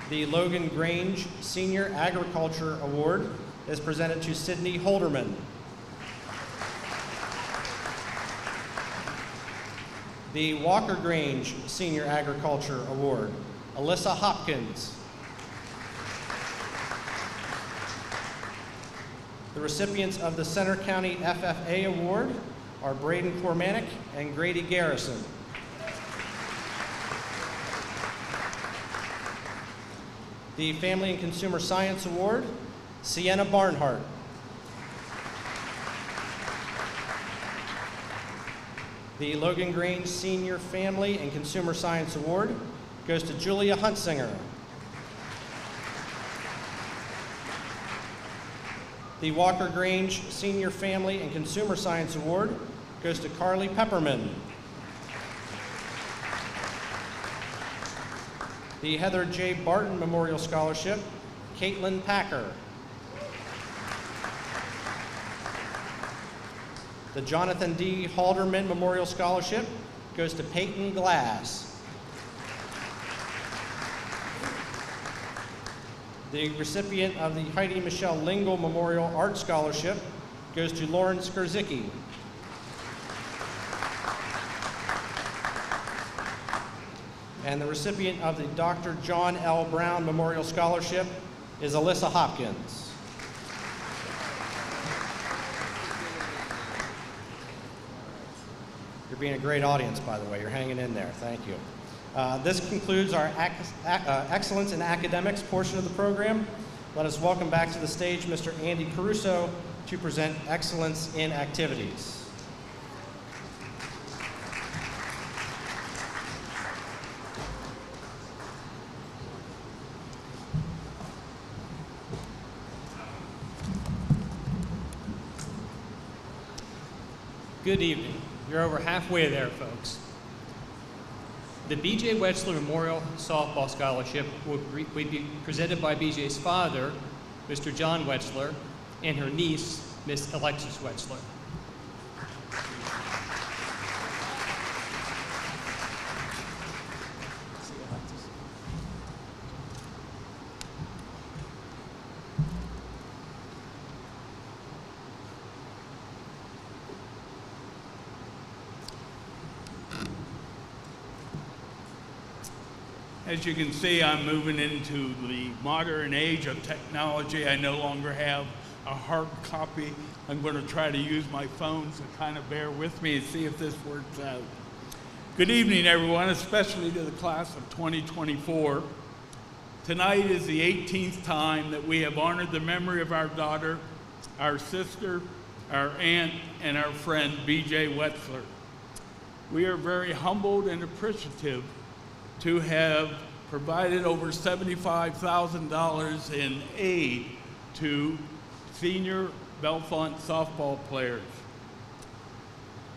The Logan Grange Senior Agriculture Award is presented to Sydney Holderman. The Walker Grange Senior Agriculture Award, Alyssa Hopkins. The recipients of the Center County FFA Award are Braden Kormanek and Grady Garrison. The Family and Consumer Science Award, Sienna Barnhart. The Logan Grange Senior Family and Consumer Science Award goes to Julia Huntsinger. The Walker Grange Senior Family and Consumer Science Award goes to Carly Pepperman. The Heather J. Barton Memorial Scholarship, Caitlin Packer. The Jonathan D. Halderman Memorial Scholarship goes to Peyton Glass. The recipient of the Heidi Michelle Lingle Memorial Art Scholarship goes to Lauren Skurzicki. And the recipient of the Dr. John L. Brown Memorial Scholarship is Alyssa Hopkins. You're being a great audience, by the way. You're hanging in there. Thank you. This concludes our Excellence in Academics portion of the program. Let us welcome back to the stage Mr. Andy Caruso to present Excellence in Activities. Good evening. You're over halfway there, folks. The B.J. Wetzler Memorial Softball Scholarship will be presented by B.J.'s father, Mr. John Wetzler, and her niece, Miss Alexis Wetzler. As you can see, I'm moving into the modern age of technology. I no longer have a hard copy. I'm going to try to use my phone, so kind of bear with me and see if this works out. Good evening, everyone, especially to the class of 2024. Tonight is the 18th time that we have honored the memory of our daughter, our sister, our aunt, and our friend, B.J. Wetzler. We are very humbled and appreciative to have provided over $75,000 in aid to senior Bellefonte softball players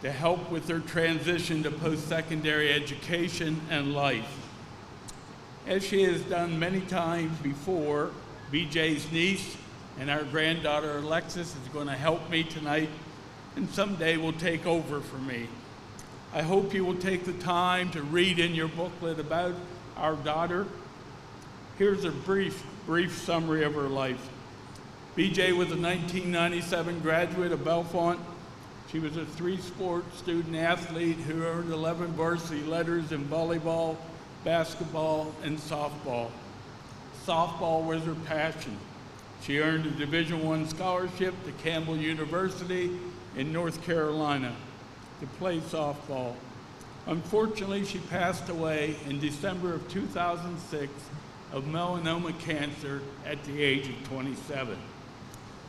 to help with their transition to post-secondary education and life. As she has done many times before, BJ's niece and our granddaughter Alexis is going to help me tonight and someday will take over for me. I hope you will take the time to read in your booklet about our daughter. Here's a brief summary of her life. BJ was a 1997 graduate of Bellefonte. She was a three-sport student athlete who earned 11 varsity letters in volleyball, basketball, and softball. Softball was her passion. She earned a Division I scholarship to Campbell University in North Carolina to play softball. Unfortunately, she passed away in December of 2006 of melanoma cancer at the age of 27.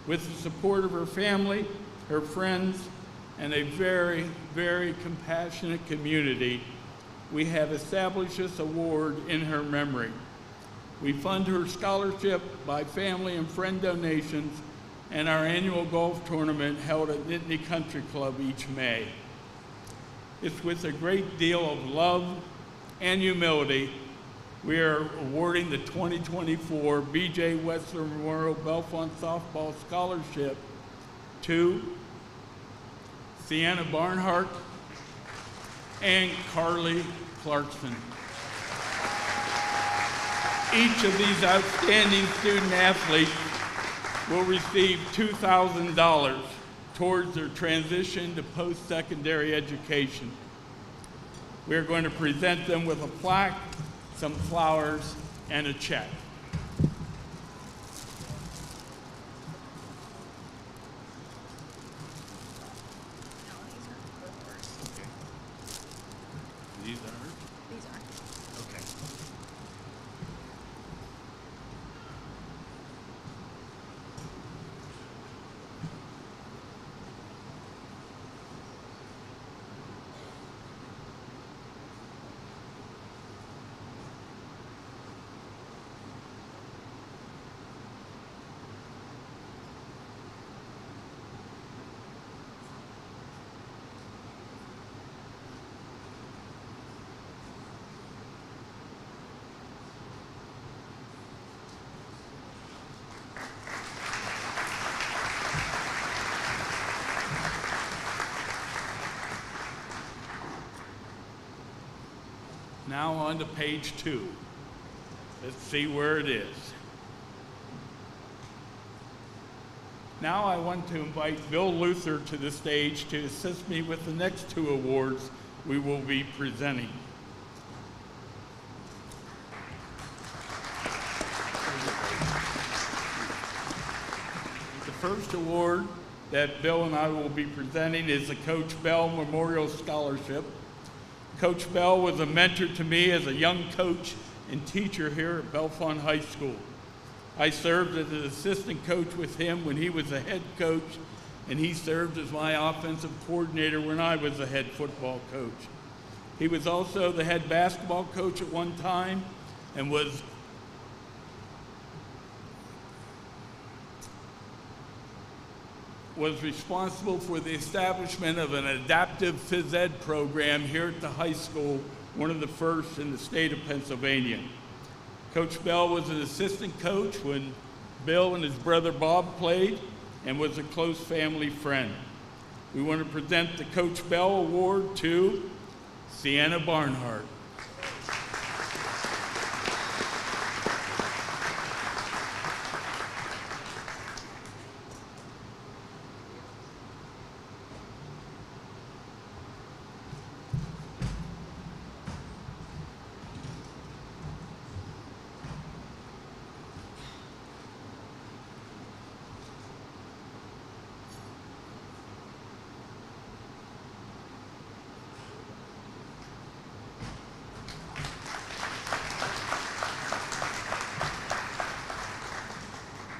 With the support of her family, her friends, and a very, very compassionate community, we have established this award in her memory. We fund her scholarship by family and friend donations and our annual golf tournament held at Nittany Country Club each May. It's with a great deal of love and humility we are awarding the 2024 B.J. Wetzler Memorial Bellefonte Softball Scholarship to Sienna Barnhart and Carly Clarkson. Each of these outstanding student athletes will receive $2,000 towards their transition to post-secondary education. We're going to present them with a plaque, some flowers, and a check. These are? These are. Okay. Now on to page 2. Let's see where it is. Now I want to invite Bill Luther to the stage to assist me with the next 2 awards we will be presenting. The first award that Bill and I will be presenting is the Coach Bell Memorial Scholarship. Coach Bell was a mentor to me as a young coach and teacher here at Bellefonte High School. I served as an assistant coach with him when he was a head coach, and he served as my offensive coordinator when I was a head football coach. He was also the head basketball coach at one time and was responsible for the establishment of an adaptive phys ed program here at the high school, one of the first in the state of Pennsylvania. Coach Bell was an assistant coach when Bill and his brother Bob played and was a close family friend. We want to present the Coach Bell Award to Sienna Barnhart.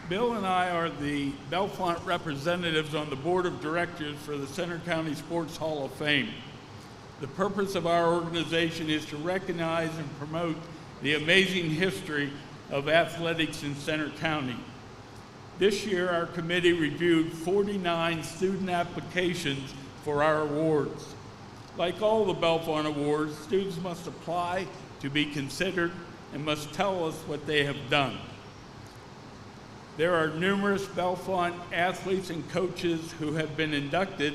Bill and I are the Bellefonte representatives on the board of directors for the Center County Sports Hall of Fame. The purpose of our organization is to recognize and promote the amazing history of athletics in Center County. This year, our committee reviewed 49 student applications for our awards. Like all the Bellefonte awards, students must apply to be considered and must tell us what they have done. There are numerous Bellefonte athletes and coaches who have been inducted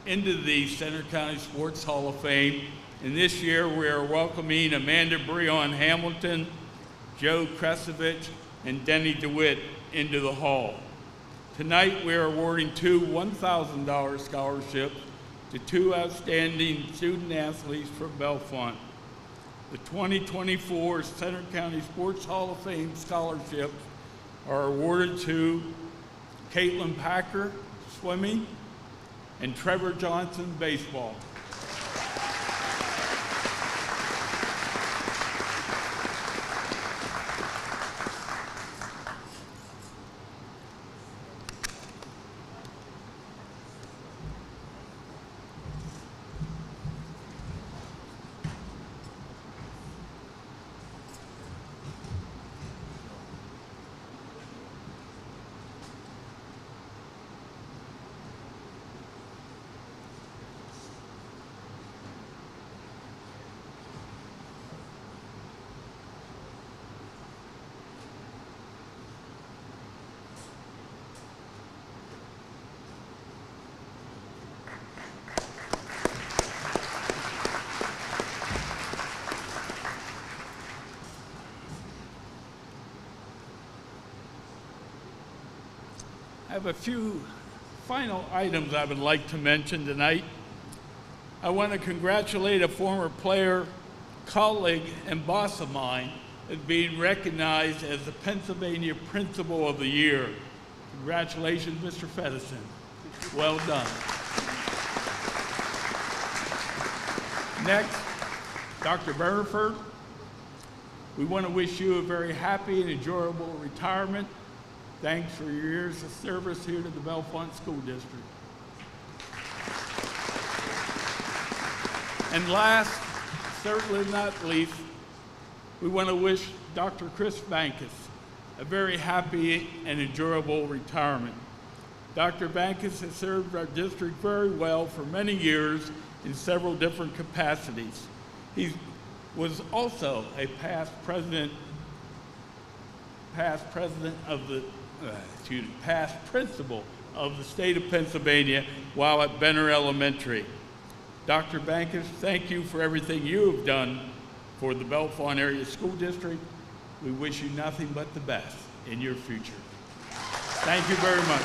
into the Center County Sports Hall of Fame, and this year we are welcoming Amanda Breon Hamilton, Joe Kresovich, and Denny DeWitt into the hall. Tonight we are awarding 2 $1,000 scholarships to 2 outstanding student athletes from Bellefonte. The 2024 Center County Sports Hall of Fame scholarships are awarded to Caitlin Packer, swimming, and Trevor Johnson, baseball. I have a few final items I would like to mention tonight. I want to congratulate a former player, colleague, and boss of mine as being recognized as the Pennsylvania Principal of the Year. Congratulations, Mr. Fedison. Well done. Next, Dr. Berriford, we want to wish you a very happy and enjoyable retirement. Thanks for your years of service here to the Bellefonte School District. And last, certainly not least, we want to wish Dr. Chris Bankus a very happy and enjoyable retirement. Dr. Bankus has served our district very well for many years in several different capacities. He was also a past principal of the state of Pennsylvania while at Benner Elementary. Dr. Bankus, thank you for everything you have done for the Bellefonte Area School District. We wish you nothing but the best in your future. Thank you very much.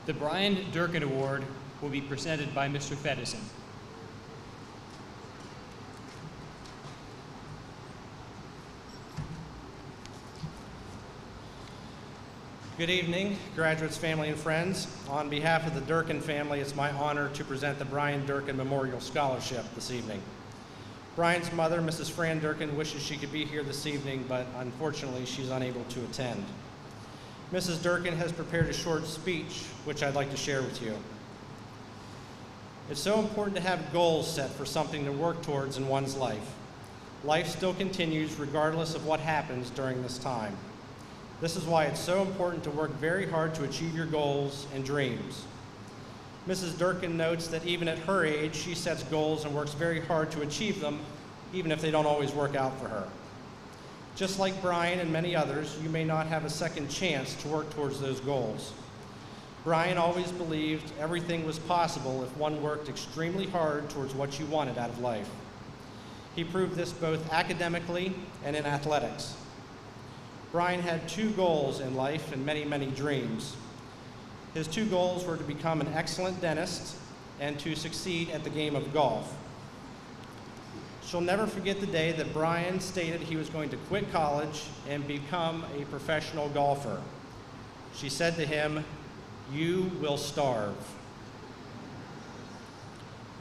The Brian Durkin Award will be presented by Mr. Fedison. Good evening, graduates, family, and friends. On behalf of the Durkin family, it's my honor to present the Brian Durkin Memorial Scholarship this evening. Brian's mother, Mrs. Fran Durkin, wishes she could be here this evening, but unfortunately she's unable to attend. Mrs. Durkin has prepared a short speech, which I'd like to share with you. It's so important to have goals set for something to work towards in one's life. Life still continues regardless of what happens during this time. This is why it's so important to work very hard to achieve your goals and dreams. Mrs. Durkin notes that even at her age, she sets goals and works very hard to achieve them, even if they don't always work out for her. Just like Brian and many others, you may not have a second chance to work towards those goals. Brian always believed everything was possible if one worked extremely hard towards what you wanted out of life. He proved this both academically and in athletics. Brian had two goals in life and many, many dreams. His two goals were to become an excellent dentist and to succeed at the game of golf. She'll never forget the day that Brian stated he was going to quit college and become a professional golfer. She said to him, "You will starve."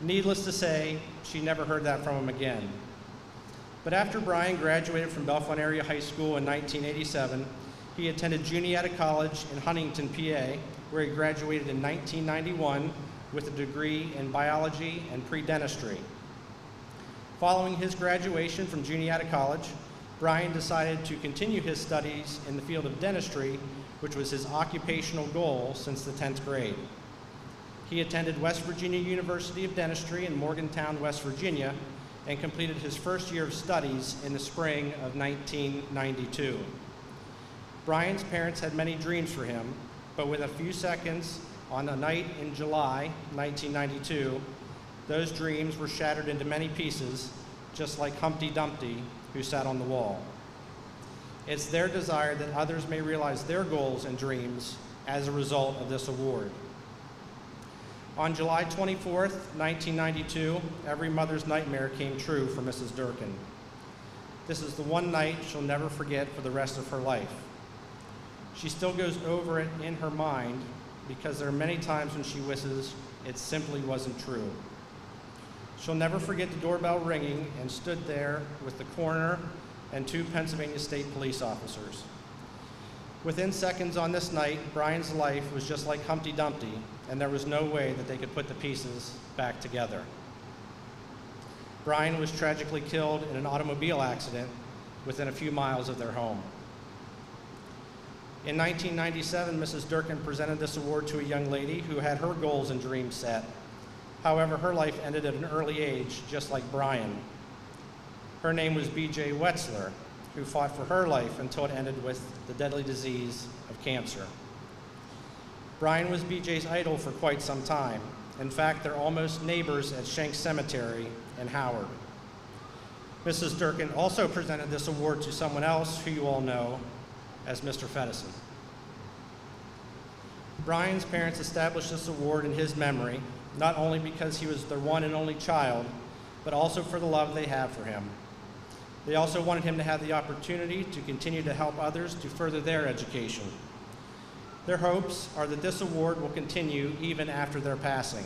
Needless to say, she never heard that from him again. But after Brian graduated from Bellefonte Area High School in 1987, he attended Juniata College in Huntington, PA, where he graduated in 1991 with a degree in biology and pre-dentistry. Following his graduation from Juniata College, Brian decided to continue his studies in the field of dentistry, which was his occupational goal since the 10th grade. He attended West Virginia University of Dentistry in Morgantown, West Virginia, and completed his first year of studies in the spring of 1992. Brian's parents had many dreams for him, but within a few seconds, on a night in July 1992, those dreams were shattered into many pieces, just like Humpty Dumpty, who sat on the wall. It's their desire that others may realize their goals and dreams as a result of this award. On July 24th, 1992, every mother's nightmare came true for Mrs. Durkin. This is the one night she'll never forget for the rest of her life. She still goes over it in her mind because there are many times when she wishes it simply wasn't true. She'll never forget the doorbell ringing and stood there with the coroner and two Pennsylvania State police officers. Within seconds on this night, Brian's life was just like Humpty Dumpty, and there was no way that they could put the pieces back together. Brian was tragically killed in an automobile accident within a few miles of their home. In 1997, Mrs. Durkin presented this award to a young lady who had her goals and dreams set. However, her life ended at an early age, just like Brian. Her name was B.J. Wetzler, who fought for her life until it ended with the deadly disease of cancer. Brian was B.J.'s idol for quite some time. In fact, they're almost neighbors at Shanks Cemetery in Howard. Mrs. Durkin also presented this award to someone else who you all know as Mr. Fedison. Brian's parents established this award in his memory, not only because he was their one and only child, but also for the love they have for him. They also wanted him to have the opportunity to continue to help others to further their education. Their hopes are that this award will continue even after their passing.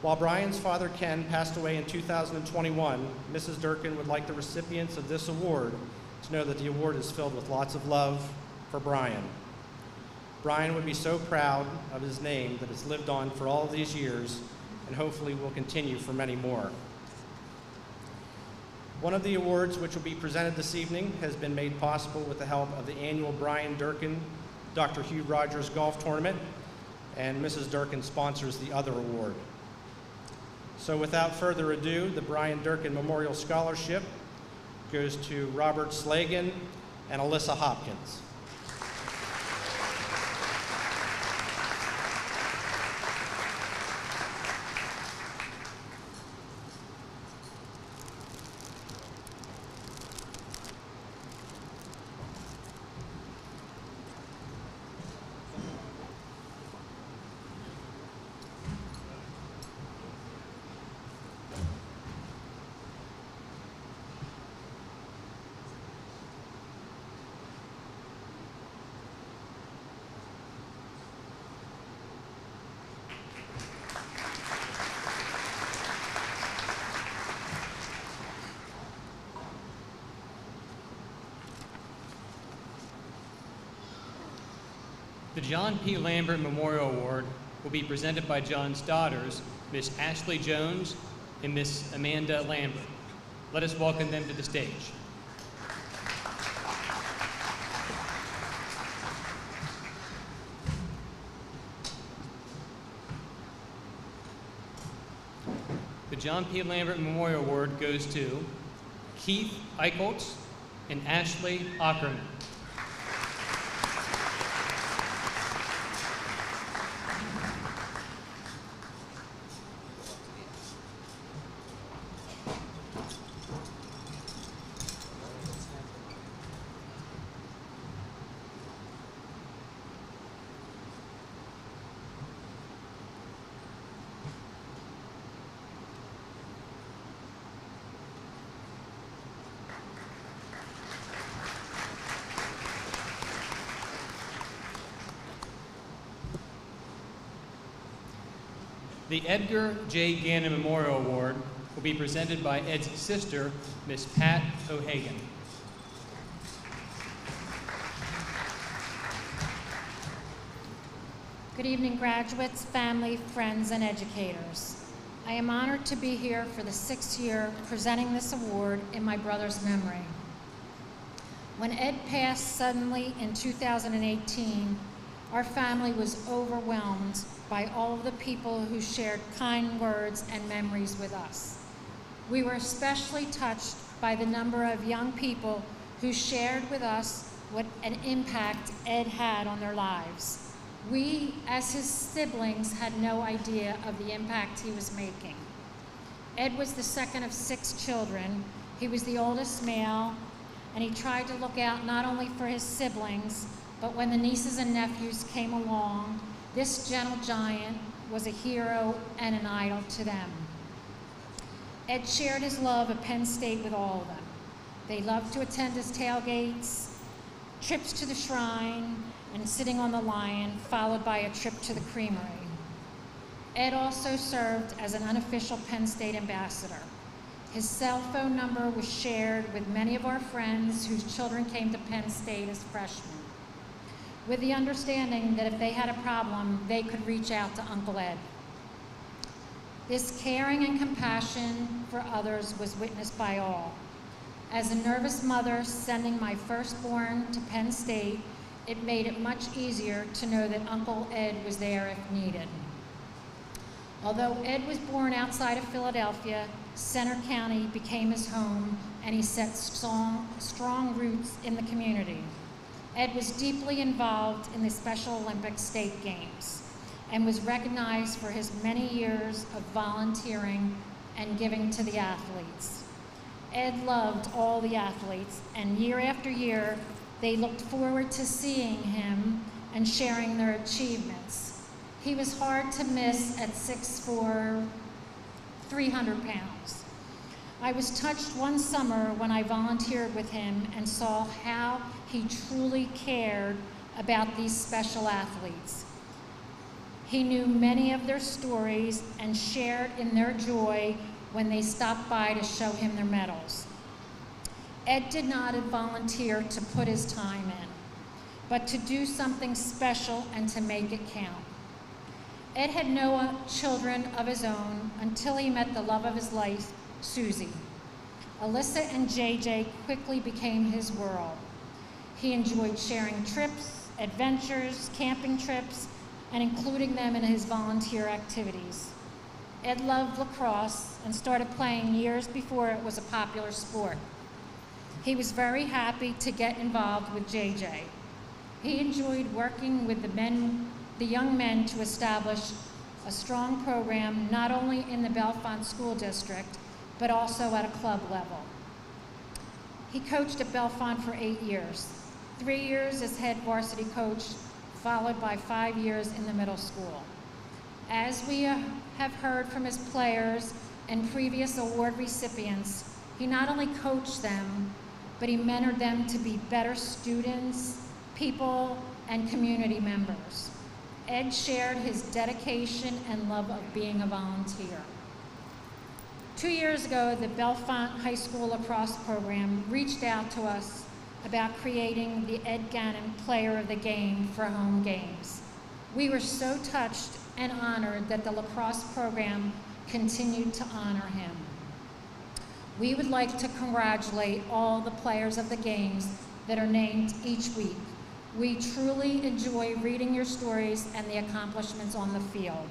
While Brian's father, Ken, passed away in 2021, Mrs. Durkin would like the recipients of this award to know that the award is filled with lots of love for Brian. Brian would be so proud of his name that it's lived on for all of these years and hopefully will continue for many more. One of the awards which will be presented this evening has been made possible with the help of the annual Brian Durkin Dr. Hugh Rogers Golf Tournament, and Mrs. Durkin sponsors the other award. So without further ado, the Brian Durkin Memorial Scholarship goes to Robert Slagan and Alyssa Hopkins. The John P. Lambert Memorial Award will be presented by John's daughters, Miss Ashley Jones and Miss Amanda Lambert. Let us welcome them to the stage. The John P. Lambert Memorial Award goes to Keith Eichholtz and Ashley Ackerman. The Edgar J. Gannon Memorial Award will be presented by Ed's sister, Miss Pat O'Hagan. Good evening, graduates, family, friends, and educators. I am honored to be here for the 6th year presenting this award in my brother's memory. When Ed passed suddenly in 2018, our family was overwhelmed by all of the people who shared kind words and memories with us. We were especially touched by the number of young people who shared with us what an impact Ed had on their lives. We, as his siblings, had no idea of the impact he was making. Ed was the second of 6 children. He was the oldest male, and he tried to look out not only for his siblings, but when the nieces and nephews came along, this gentle giant was a hero and an idol to them. Ed shared his love of Penn State with all of them. They loved to attend his tailgates, trips to the shrine, and sitting on the Lion, followed by a trip to the creamery. Ed also served as an unofficial Penn State ambassador. His cell phone number was shared with many of our friends whose children came to Penn State as freshmen, with the understanding that if they had a problem, they could reach out to Uncle Ed. This caring and compassion for others was witnessed by all. As a nervous mother sending my firstborn to Penn State, it made it much easier to know that Uncle Ed was there if needed. Although Ed was born outside of Philadelphia, Center County became his home, and he set strong roots in the community. Ed was deeply involved in the Special Olympics State Games and was recognized for his many years of volunteering and giving to the athletes. Ed loved all the athletes, and year after year, they looked forward to seeing him and sharing their achievements. He was hard to miss at 6'4", 300 pounds. I was touched one summer when I volunteered with him and saw how he truly cared about these special athletes. He knew many of their stories and shared in their joy when they stopped by to show him their medals. Ed did not volunteer to put his time in, but to do something special and to make it count. Ed had no children of his own until he met the love of his life, Susie. Alyssa and JJ quickly became his world. He enjoyed sharing trips, adventures, camping trips, and including them in his volunteer activities. Ed loved lacrosse and started playing years before it was a popular sport. He was very happy to get involved with JJ. He enjoyed working with the young men to establish a strong program not only in the Bellefonte School District, but also at a club level. He coached at Bellefonte for 8 years, 3 years as head varsity coach, followed by 5 years in the middle school. As we have heard from his players and previous award recipients, he not only coached them, but he mentored them to be better students, people, and community members. Ed shared his dedication and love of being a volunteer. 2 years ago, the Bellefonte High School lacrosse program reached out to us about creating the Ed Gannon Player of the Game for home games. We were so touched and honored that the lacrosse program continued to honor him. We would like to congratulate all the players of the games that are named each week. We truly enjoy reading your stories and the accomplishments on the field.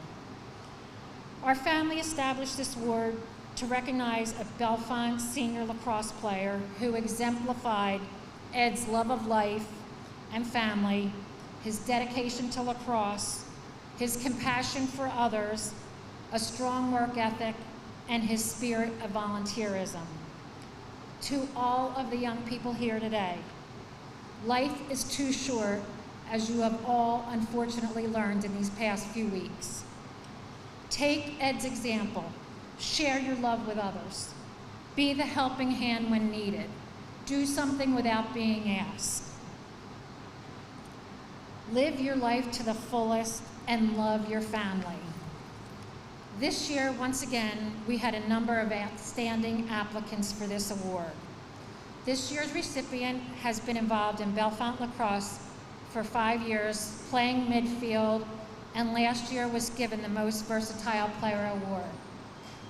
Our family established this award to recognize a Bellefonte senior lacrosse player who exemplified Ed's love of life and family, his dedication to lacrosse, his compassion for others, a strong work ethic, and his spirit of volunteerism. To all of the young people here today, life is too short, as you have all unfortunately learned in these past few weeks. Take Ed's example. Share your love with others. Be the helping hand when needed. Do something without being asked. Live your life to the fullest and love your family. This year, once again, we had a number of outstanding applicants for this award. This year's recipient has been involved in Bellefonte lacrosse for 5 years, playing midfield, and last year was given the Most Versatile Player Award.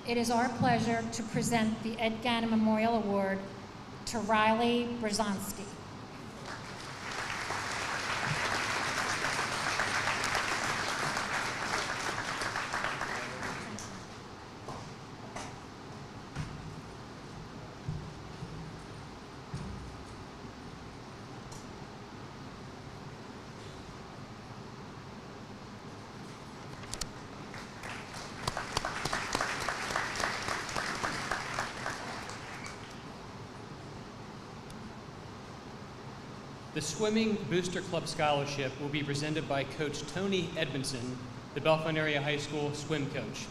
It is our pleasure to present the Ed Gannon Memorial Award to Riley Brzezinski. The Swimming Booster Club Scholarship will be presented by Coach Tony Edmondson, the Bellefonte Area High School swim coach.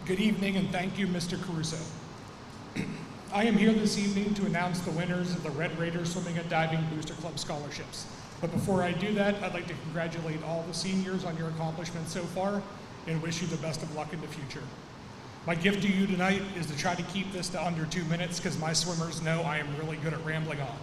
Good evening, and thank you, Mr. Caruso. I am here this evening to announce the winners of the Red Raiders Swimming and Diving Booster Club scholarships. But before I do that, I'd like to congratulate all the seniors on your accomplishments so far and wish you the best of luck in the future. My gift to you tonight is to try to keep this to under 2 minutes because my swimmers know I am really good at rambling on.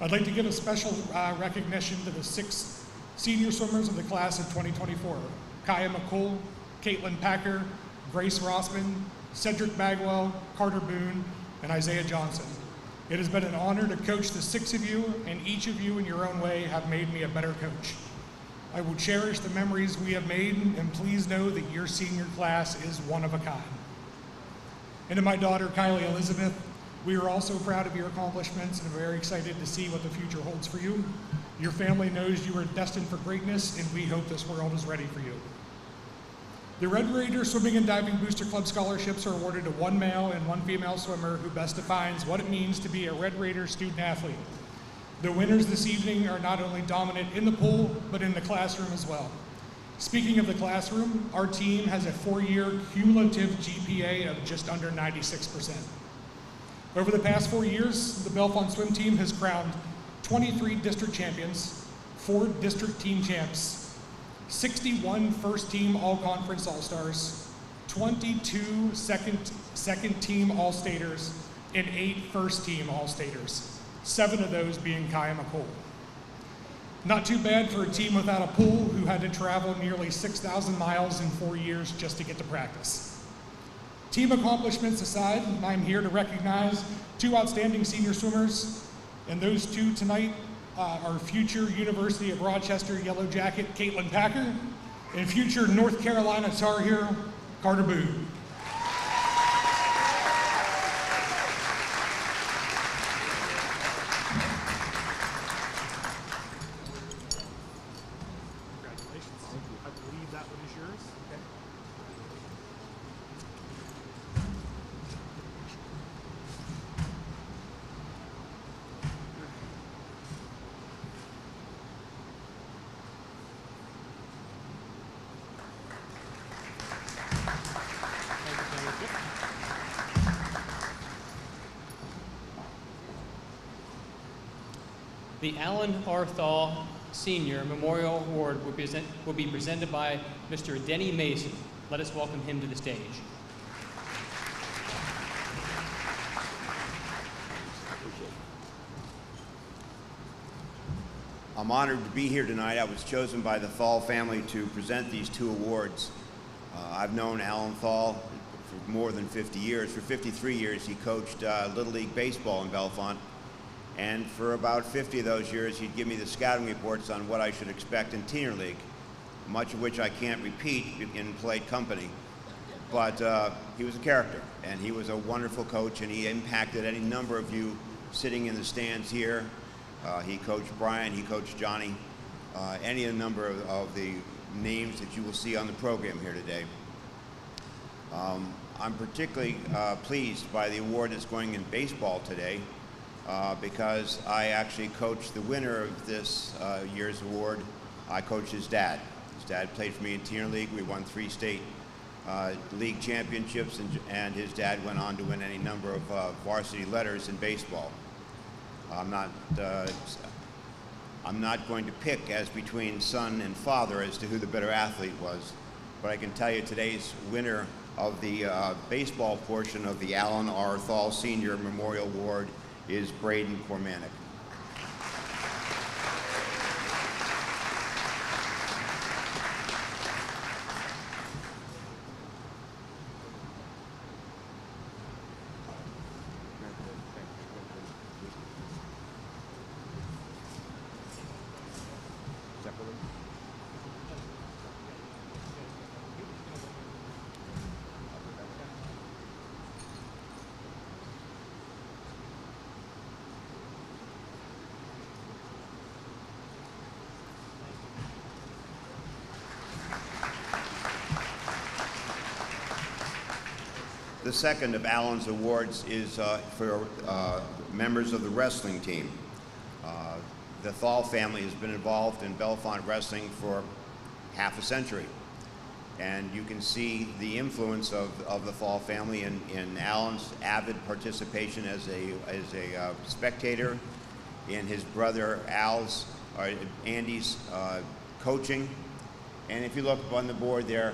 I'd like to give a special recognition to the 6 senior swimmers of the class of 2024. Kaya McCool, Caitlin Packer, Grace Rossman, Cedric Bagwell, Carter Boone, and Isaiah Johnson. It has been an honor to coach the 6 of you, and each of you in your own way have made me a better coach. I will cherish the memories we have made, and please know that your senior class is one of a kind. And to my daughter, Kylie Elizabeth, we are also proud of your accomplishments and are very excited to see what the future holds for you. Your family knows you are destined for greatness, and we hope this world is ready for you. The Red Raider Swimming and Diving Booster Club scholarships are awarded to 1 male and 1 female swimmer who best defines what it means to be a Red Raider student athlete. The winners this evening are not only dominant in the pool, but in the classroom as well. Speaking of the classroom, our team has a 4-year cumulative GPA of just under 96%. Over the past 4 years, the Bellefonte swim team has crowned 23 district champions, 4 district team champs, 61 first team all-conference all-stars, 22 second team all-staters, and 8 first team all-staters. 7 of those being Kaya McCool. Not too bad for a team without a pool who had to travel nearly 6,000 miles in 4 years just to get to practice. Team accomplishments aside, I'm here to recognize 2 outstanding senior swimmers, and those 2 tonight our future University of Rochester Yellow Jacket, Caitlin Packer, and future North Carolina Tar Heel, Carter Boone. Congratulations. I believe that one is yours. Okay. The Alan R. Thal Senior Memorial Award will be presented by Mr. Denny Mason. Let us welcome him to the stage. I'm honored to be here tonight. I was chosen by the Thal family to present these two awards. I've known Alan Thal for more than 50 years. For 53 years, he coached Little League Baseball in Bellefonte. And for about 50 of those years, he'd give me the scouting reports on what I should expect in Teen League, much of which I can't repeat in polite company. But he was a character, and he was a wonderful coach, and he impacted any number of you sitting in the stands here. He coached Brian, he coached Johnny, any of the number of the names that you will see on the program here today. I'm particularly pleased by the award that's going in baseball today, because I actually coached the winner of this year's award. I coached his dad. His dad played for me in Teen League. We won 3 state league championships, and his dad went on to win any number of varsity letters in baseball. I'm not going to pick as between son and father as to who the better athlete was, but I can tell you today's winner of the baseball portion of the Alan R. Thal Senior Memorial Award is Braden Cormanic. The second of Alan's awards is for members of the wrestling team. The Thal family has been involved in Bellefonte wrestling for half a century. And you can see the influence of the Thal family in Alan's avid participation as a spectator, in his brother Andy's coaching. And if you look up on the board there,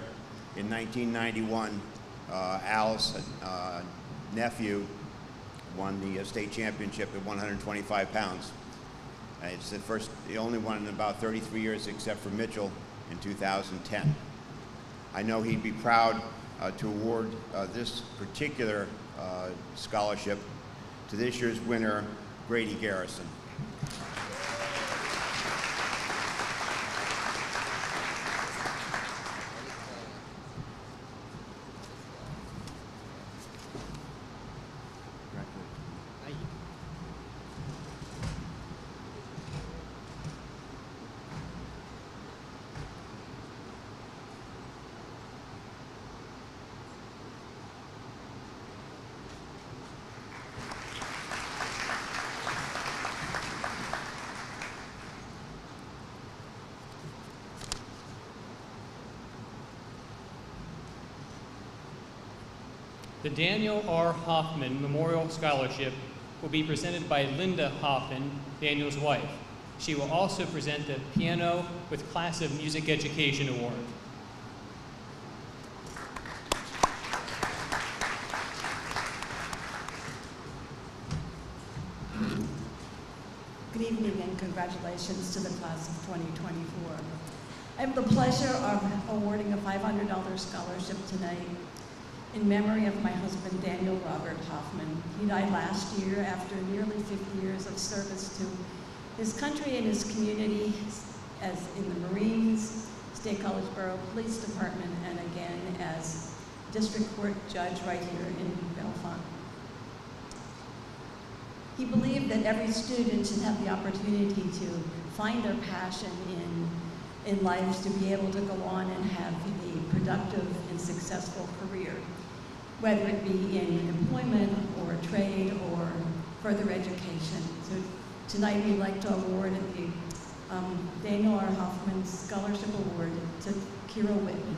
in 1991, Al's nephew won the state championship at 125 pounds. It's the only one in about 33 years, except for Mitchell in 2010. I know he'd be proud to award this particular scholarship to this year's winner, Grady Garrison. The Daniel R. Hoffman Memorial Scholarship will be presented by Linda Hoffman, Daniel's wife. She will also present the Piano with Class of Music Education Award. Good evening and congratulations to the class of 2024. I have the pleasure of awarding a $500 scholarship tonight in memory of my husband, Daniel Robert Hoffman. He died last year after nearly 50 years of service to his country and his community, as in the Marines, State College Borough Police Department, and again as District Court Judge right here in Bellefonte. He believed that every student should have the opportunity to find their passion in life, to be able to go on and have a productive and successful career, whether it be in employment or trade or further education. So tonight we'd like to award the Daniel R. Hoffman Scholarship Award to Kira Whitman.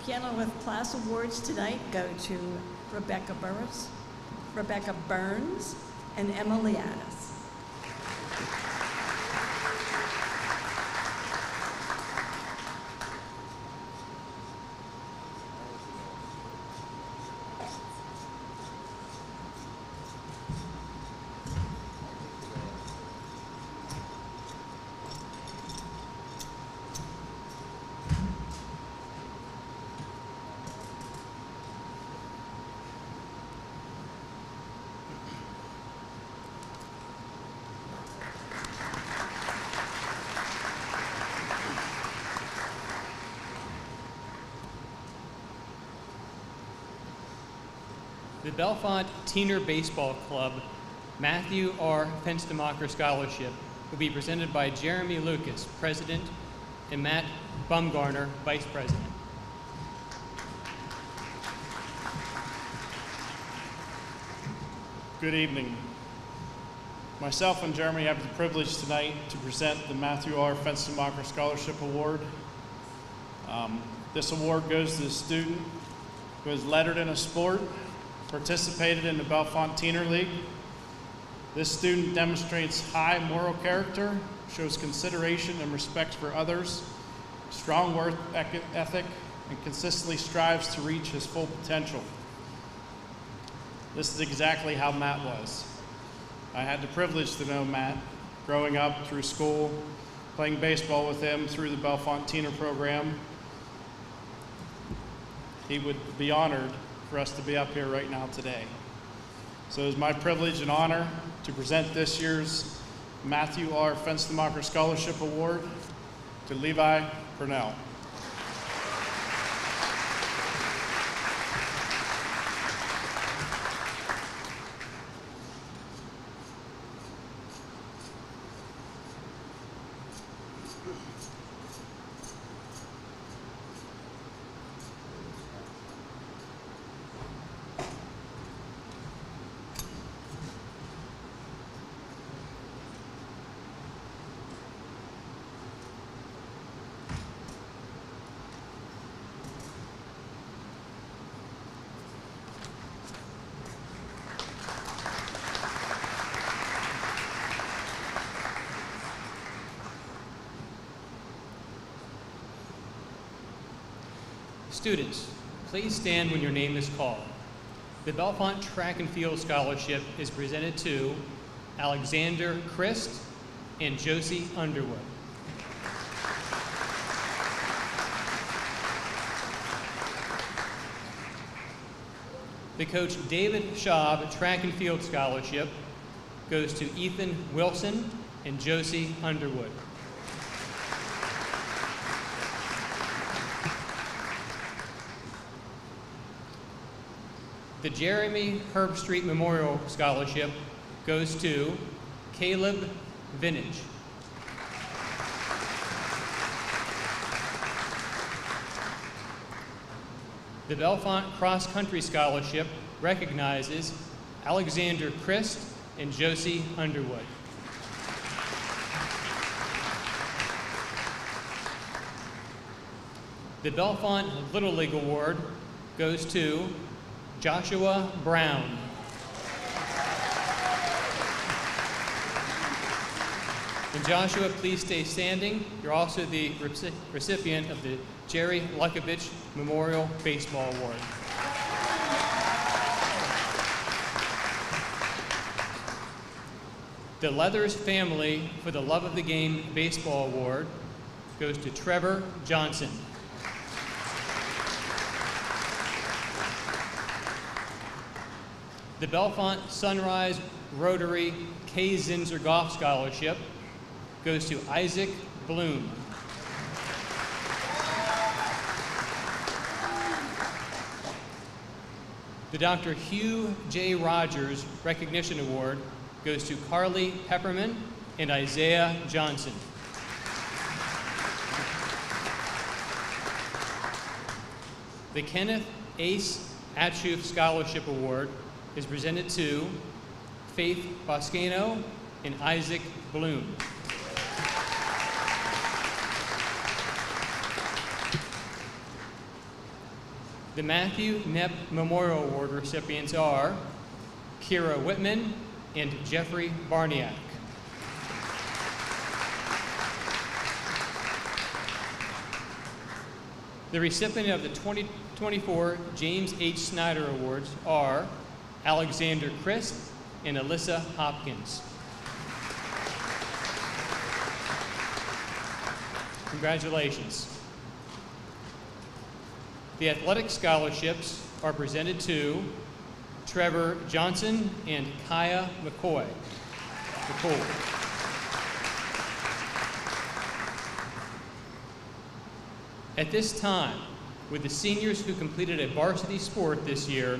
Piano with class awards tonight go to Rebecca Burns, and Emily Addis. The Bellefonte Teener Baseball Club Matthew R. Fenstemacher Scholarship will be presented by Jeremy Lucas, President, and Matt Bumgarner, Vice President. Good evening. Myself and Jeremy have the privilege tonight to present the Matthew R. Fenstemacher Scholarship Award. This award goes to the student who has lettered in a sport, participated in the Bellefonte Teener League. This student demonstrates high moral character, shows consideration and respect for others, strong work ethic, and consistently strives to reach his full potential. This is exactly how Matt was. I had the privilege to know Matt growing up through school, playing baseball with him through the Bellefonte Teener program. He would be honored for us to be up here right now today. So it is my privilege and honor to present this year's Matthew R. Fenstemacher Scholarship Award to Levi Purnell. Students, please stand when your name is called. The Bellefonte Track and Field Scholarship is presented to Alexander Christ and Josie Underwood. The Coach David Schaub Track and Field Scholarship goes to Ethan Wilson and Josie Underwood. The Jeremy Herbstreit Memorial Scholarship goes to Caleb Vintage. The Bellefonte Cross Country Scholarship recognizes Alexander Christ and Josie Underwood. The Bellefonte Little League Award goes to Joshua Brown. And Joshua, please stay standing. You're also the recipient of the Jerry Lukovich Memorial Baseball Award. The Leathers Family for the Love of the Game Baseball Award goes to Trevor Johnson. The Bellefonte Sunrise Rotary K. Zinser Golf Scholarship goes to Isaac Bloom. The Dr. Hugh J. Rogers Recognition Award goes to Carly Pepperman and Isaiah Johnson. The Kenneth Ace Atchoof Scholarship Award is presented to Faith Boscano and Isaac Bloom. The Matthew Knepp Memorial Award recipients are Kira Whitman and Jeffrey Barniak. The recipient of the 2024 James H. Snyder Awards are Alexander Christ and Alyssa Hopkins. Congratulations. The athletic scholarships are presented to Trevor Johnson and Kaya McCoy. At this time, with the seniors who completed a varsity sport this year,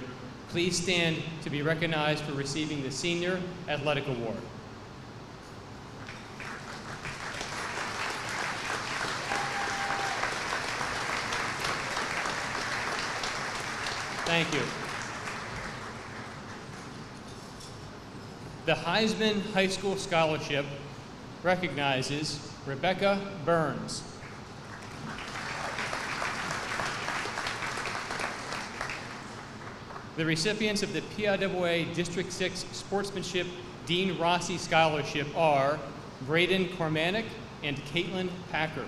please stand to be recognized for receiving the Senior Athletic Award. Thank you. The Heisman High School Scholarship recognizes Rebecca Burns. The recipients of the PIAA District 6 Sportsmanship Dean Rossi Scholarship are Braden Kormanik and Caitlin Packer.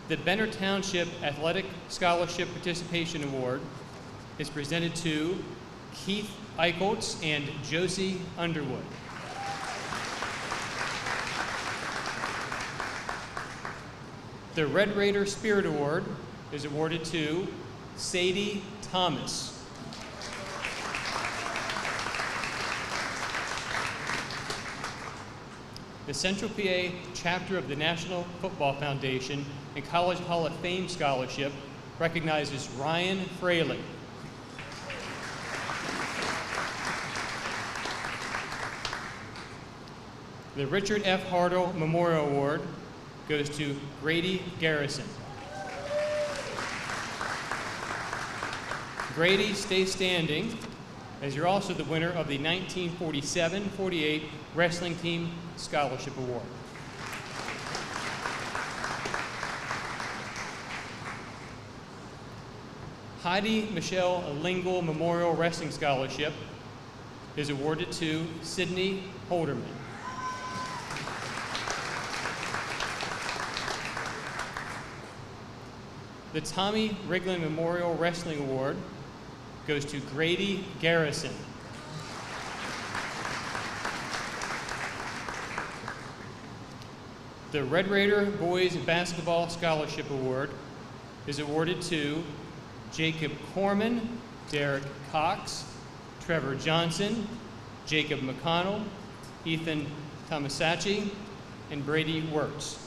The Benner Township Athletic Scholarship Participation Award is presented to Keith Eicholtz and Josie Underwood. The Red Raider Spirit Award is awarded to Sadie Thomas. The Central PA chapter of the National Football Foundation and College Hall of Fame Scholarship recognizes Ryan Fraley. The Richard F. Hartle Memorial Award goes to Grady Garrison. Grady, stay standing, as you're also the winner of the 1947-48 Wrestling Team Scholarship Award. Heidi Michelle Lingle Memorial Wrestling Scholarship is awarded to Sydney Holderman. The Tommy Wrigley Memorial Wrestling Award goes to Grady Garrison. The Red Raider Boys Basketball Scholarship Award is awarded to Jacob Corman, Derek Cox, Trevor Johnson, Jacob McConnell, Ethan Tomasacci, and Brady Wirtz.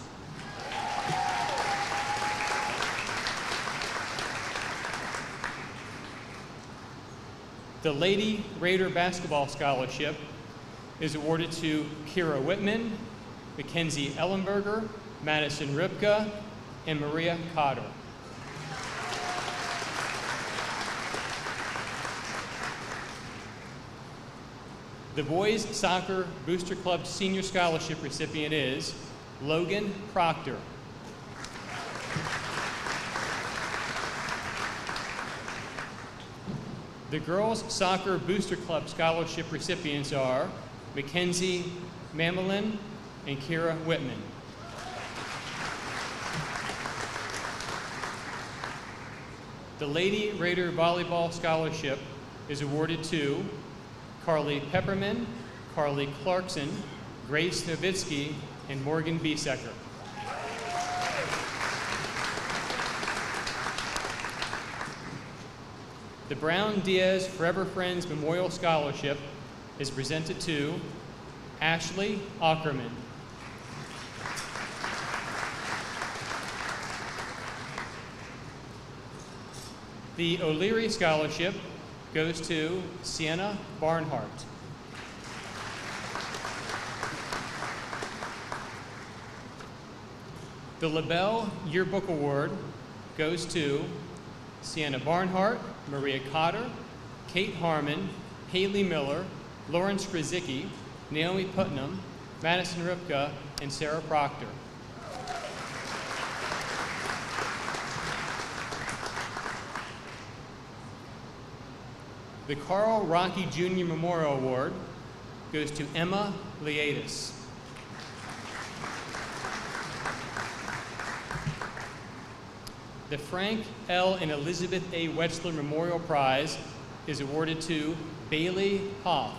The Lady Raider Basketball Scholarship is awarded to Kira Whitman, Mackenzie Ellenberger, Madison Ripka, and Maria Cotter. The Boys Soccer Booster Club Senior Scholarship recipient is Logan Proctor. The Girls Soccer Booster Club Scholarship recipients are Mackenzie Mamelin and Kira Whitman. The Lady Raider Volleyball Scholarship is awarded to Carly Pepperman, Carly Clarkson, Grace Novitsky, and Morgan Biesecker. The Brown Diaz Forever Friends Memorial Scholarship is presented to Ashley Ackerman. The O'Leary Scholarship goes to Sienna Barnhart. The LaBelle Yearbook Award goes to Sienna Barnhart, Maria Cotter, Kate Harmon, Haley Miller, Lawrence Krasicki, Naomi Putnam, Madison Ripka, and Sarah Proctor. The Carl Rocky Jr. Memorial Award goes to Emma Liadis. The Frank L. and Elizabeth A. Wetzler Memorial Prize is awarded to Bailey Hoff.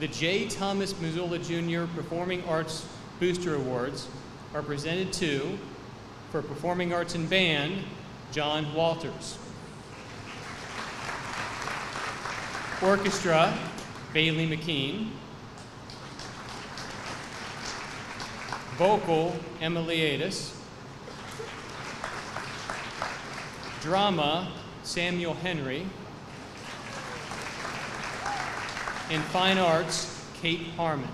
The J. Thomas Missoula Jr. Performing Arts Booster Awards are presented to, for Performing Arts and Band, John Walters. Orchestra, Bailey McKean. Vocal, Emily Adis. Drama, Samuel Henry. And Fine Arts, Kate Harmon.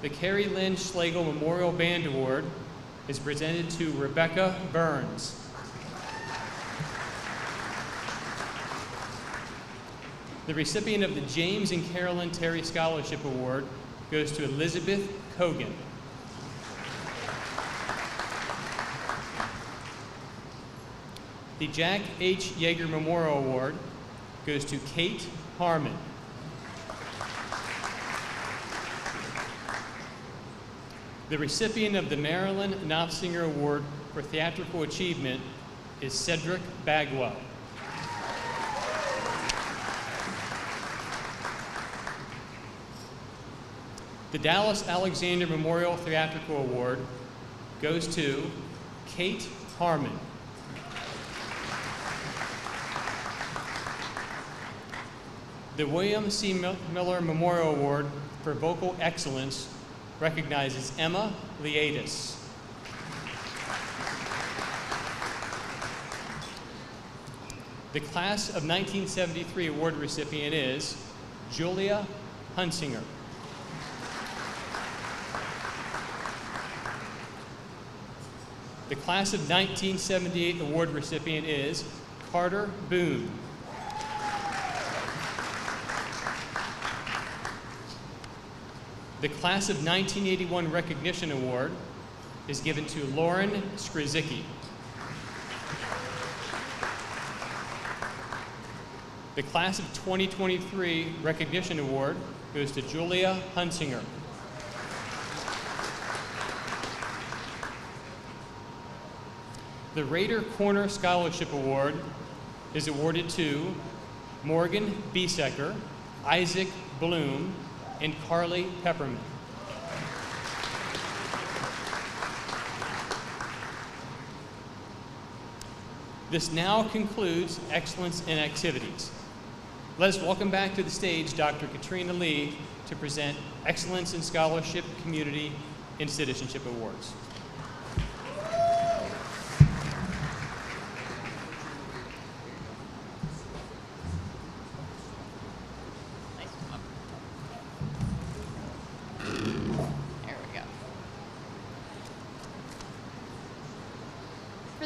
The Carrie Lynn Schlegel Memorial Band Award is presented to Rebecca Burns. The recipient of the James and Carolyn Terry Scholarship Award goes to Elizabeth Cogan. The Jack H. Yeager Memorial Award goes to Kate Harmon. The recipient of the Marilyn Knopfsinger Award for Theatrical Achievement is Cedric Bagwell. The Dallas Alexander Memorial Theatrical Award goes to Kate Harmon. The William C. Miller Memorial Award for Vocal Excellence recognizes Emma Liadis. The Class of 1973 award recipient is Julia Hunsinger. The Class of 1978 award recipient is Carter Boone. The Class of 1981 Recognition Award is given to Lauren Skrzicki. The Class of 2023 Recognition Award goes to Julia Hunsinger. The Raider Corner Scholarship Award is awarded to Morgan Biesecker, Isaac Bloom, and Carly Pepperman. This now concludes Excellence in Activities. Let us welcome back to the stage Dr. Katrina Lee to present Excellence in Scholarship, Community, and Citizenship Awards.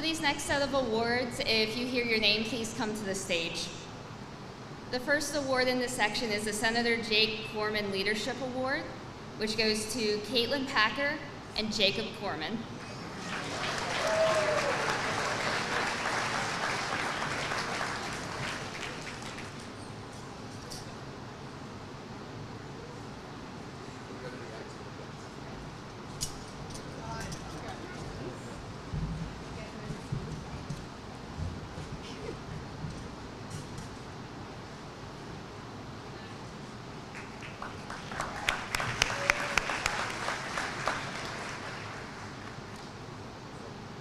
these next set of awards, if you hear your name, please come to the stage. The first award in this section is the Senator Jake Corman Leadership Award, which goes to Caitlin Packer and Jacob Corman.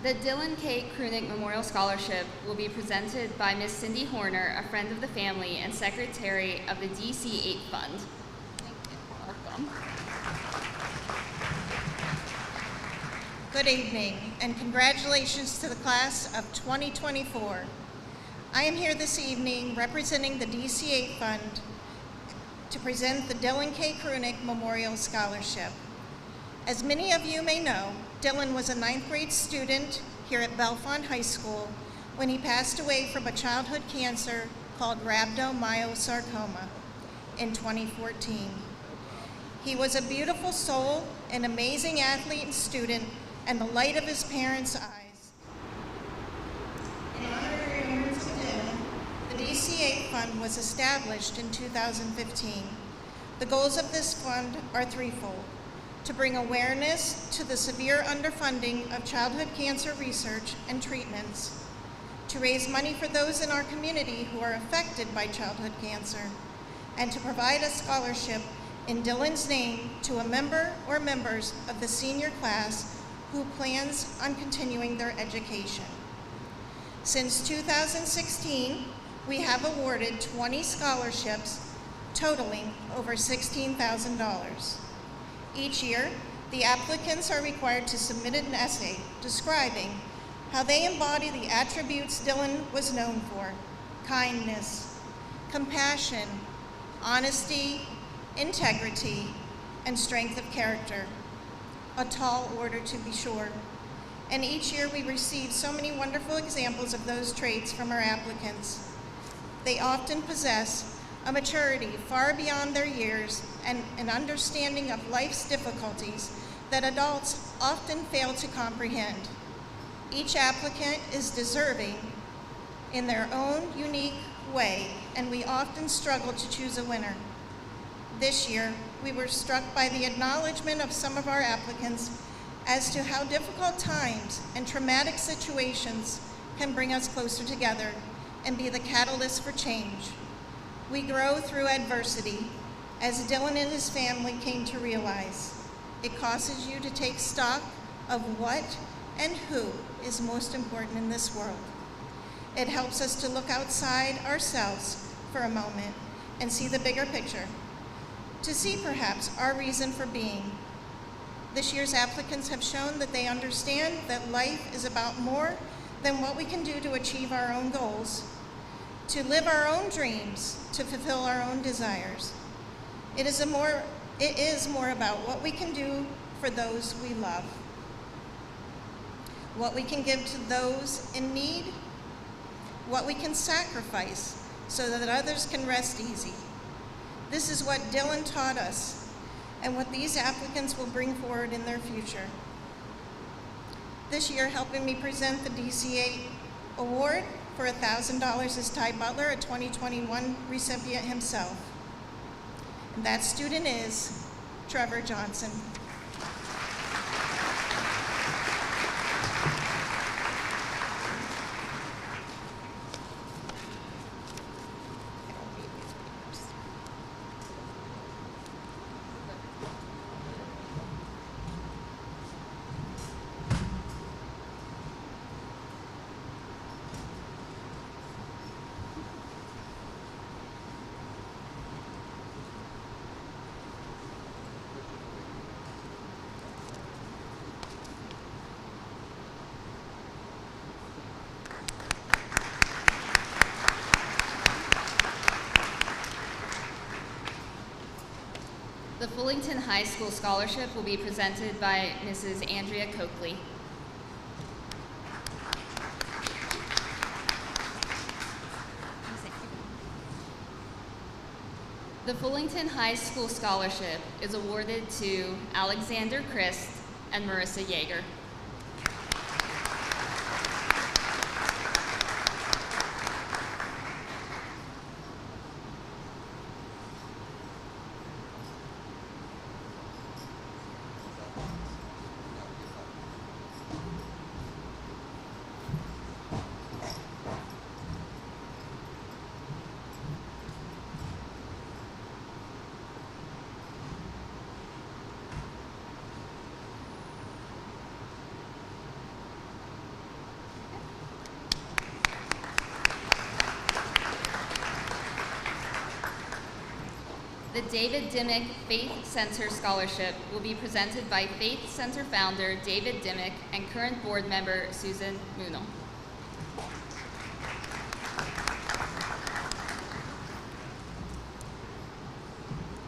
The Dylan K. Krunick Memorial Scholarship will be presented by Ms. Cindy Horner, a friend of the family and secretary of the DC 8 Fund. Thank you. Welcome. Good evening, and congratulations to the class of 2024. I am here this evening representing the DC 8 Fund to present the Dylan K. Krunick Memorial Scholarship. As many of you may know, Dylan was a 9th grade student here at Bellefonte High School when he passed away from a childhood cancer called rhabdomyosarcoma in 2014. He was a beautiful soul, an amazing athlete and student, and the light of his parents' eyes. In honor of remembrance of Dylan, the DC 8 Fund was established in 2015. The goals of this fund are threefold: to bring awareness to the severe underfunding of childhood cancer research and treatments, to raise money for those in our community who are affected by childhood cancer, and to provide a scholarship in Dylan's name to a member or members of the senior class who plans on continuing their education. Since 2016, we have awarded 20 scholarships totaling over $16,000. Each year, the applicants are required to submit an essay describing how they embody the attributes Dylan was known for: kindness, compassion, honesty, integrity, and strength of character. A tall order, to be sure. And each year we receive so many wonderful examples of those traits from our applicants. They often possess a maturity far beyond their years and an understanding of life's difficulties that adults often fail to comprehend. Each applicant is deserving in their own unique way, and we often struggle to choose a winner. This year, we were struck by the acknowledgement of some of our applicants as to how difficult times and traumatic situations can bring us closer together and be the catalyst for change. We grow through adversity, as Dylan and his family came to realize. It causes you to take stock of what and who is most important in this world. It helps us to look outside ourselves for a moment and see the bigger picture, to see perhaps our reason for being. This year's applicants have shown that they understand that life is about more than what we can do to achieve our own goals, to live our own dreams, to fulfill our own desires. It is more about what we can do for those we love, what we can give to those in need, what we can sacrifice so that others can rest easy. This is what Dylan taught us and what these applicants will bring forward in their future. This year, helping me present the DC 8 Award for $1,000 is Ty Butler, a 2021 recipient himself. And that student is Trevor Johnson. The Fullington High School Scholarship will be presented by Mrs. Andrea Coakley. The Fullington High School Scholarship is awarded to Alexander Christ and Marissa Yeager. The David Dimmick Faith Center Scholarship will be presented by Faith Center founder David Dimmick and current board member Susan Munel.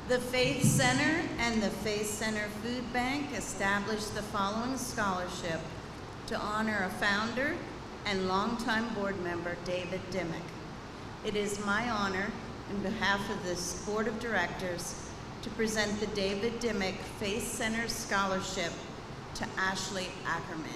The Faith Center and the Faith Center Food Bank established the following scholarship to honor a founder and longtime board member, David Dimmick. It is my honor, on behalf of this Board of Directors, to present the David Dimmick Faith Center Scholarship to Ashley Ackerman.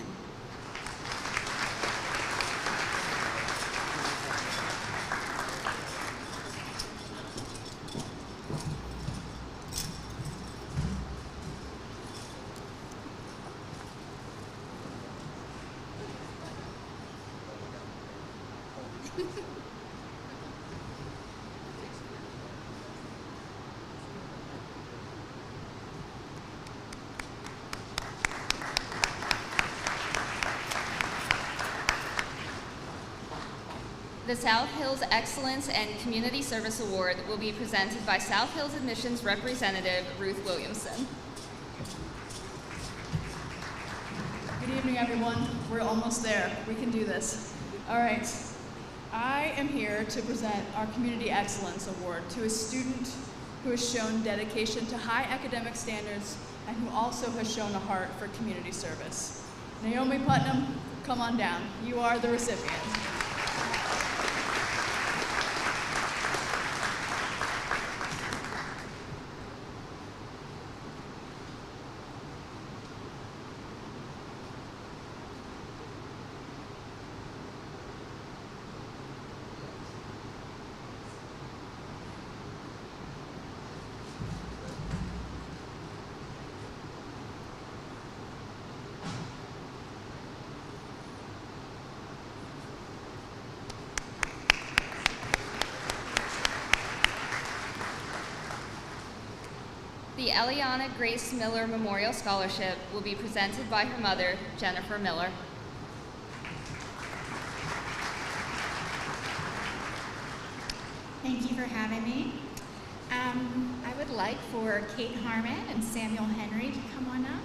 The South Hills Excellence and Community Service Award will be presented by South Hills Admissions Representative Ruth Williamson. Good evening, everyone. We're almost there. We can do this. All right. I am here to present our Community Excellence Award to a student who has shown dedication to high academic standards and who also has shown a heart for community service. Naomi Putnam, come on down. You are the recipient. The Eliana Grace Miller Memorial Scholarship will be presented by her mother, Jennifer Miller. Thank you for having me. I would like for Kate Harmon and Samuel Henry to come on up.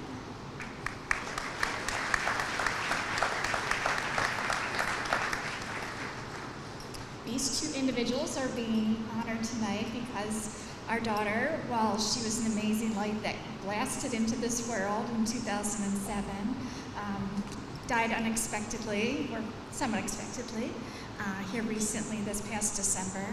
These two individuals are being honored tonight because our daughter, while she was an amazing light that blasted into this world in 2007, died unexpectedly, or somewhat unexpectedly, here recently this past December.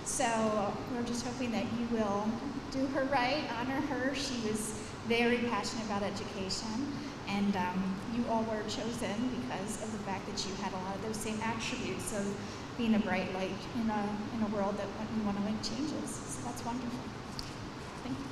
So we're just hoping that you will do her right, honor her. She was very passionate about education, and you all were chosen because of the fact that you had a lot of those same attributes of being a bright light in a world that we want to make changes. So that's wonderful. Thank you.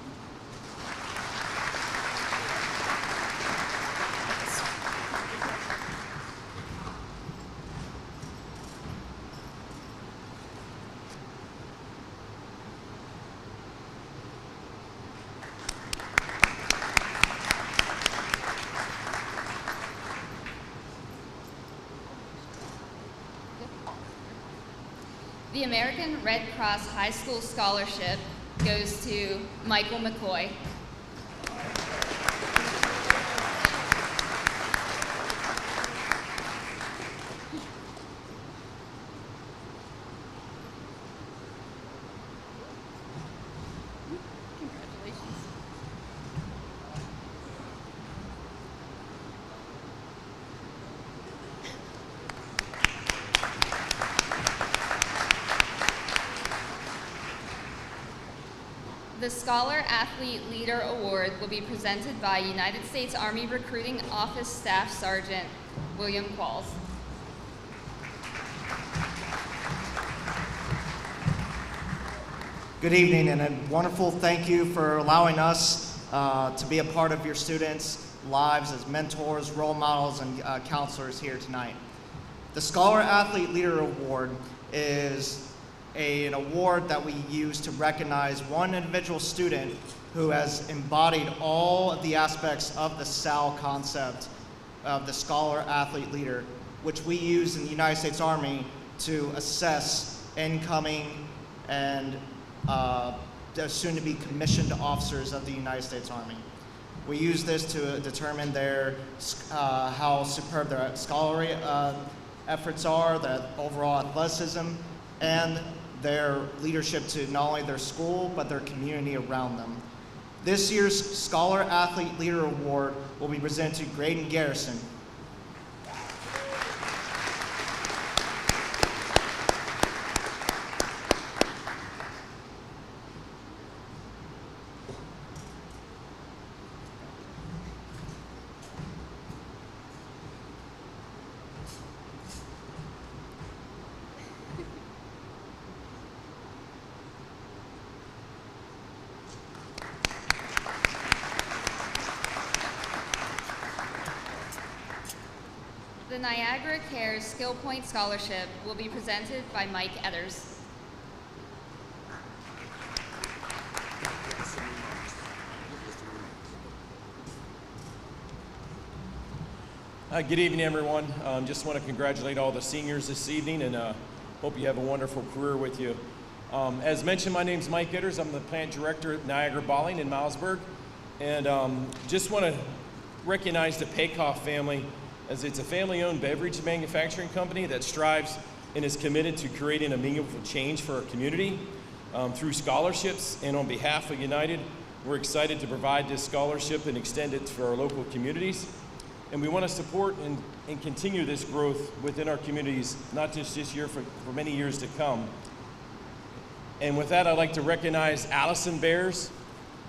The American Red Cross High School Scholarship goes to Michael McCoy. The Scholar Athlete Leader Award will be presented by United States Army Recruiting Office Staff Sergeant William Qualls. Good evening, and a wonderful thank you for allowing us to be a part of your students' lives as mentors, role models, and counselors here tonight. The Scholar Athlete Leader Award is an award that we use to recognize one individual student who has embodied all of the aspects of the SAL concept of the Scholar Athlete Leader, which we use in the United States Army to assess incoming and soon to be commissioned officers of the United States Army. We use this to determine how superb their scholarly efforts are, their overall athleticism, and their leadership to not only their school, but their community around them. This year's Scholar Athlete Leader Award will be presented to Graydon Garrison. The Niagara Cares Skill Point Scholarship will be presented by Mike Edders. Good evening, everyone. Just want to congratulate all the seniors this evening and hope you have a wonderful career with you. As mentioned, my name is Mike Edders. I'm the plant director at Niagara Balling in Milesburg. And just want to recognize the Paykoff family, as it's a family-owned beverage manufacturing company that strives and is committed to creating a meaningful change for our community through scholarships. And on behalf of United, we're excited to provide this scholarship and extend it for our local communities. And we want to support and continue this growth within our communities, not just this year, for many years to come. And with that, I'd like to recognize Allison Bears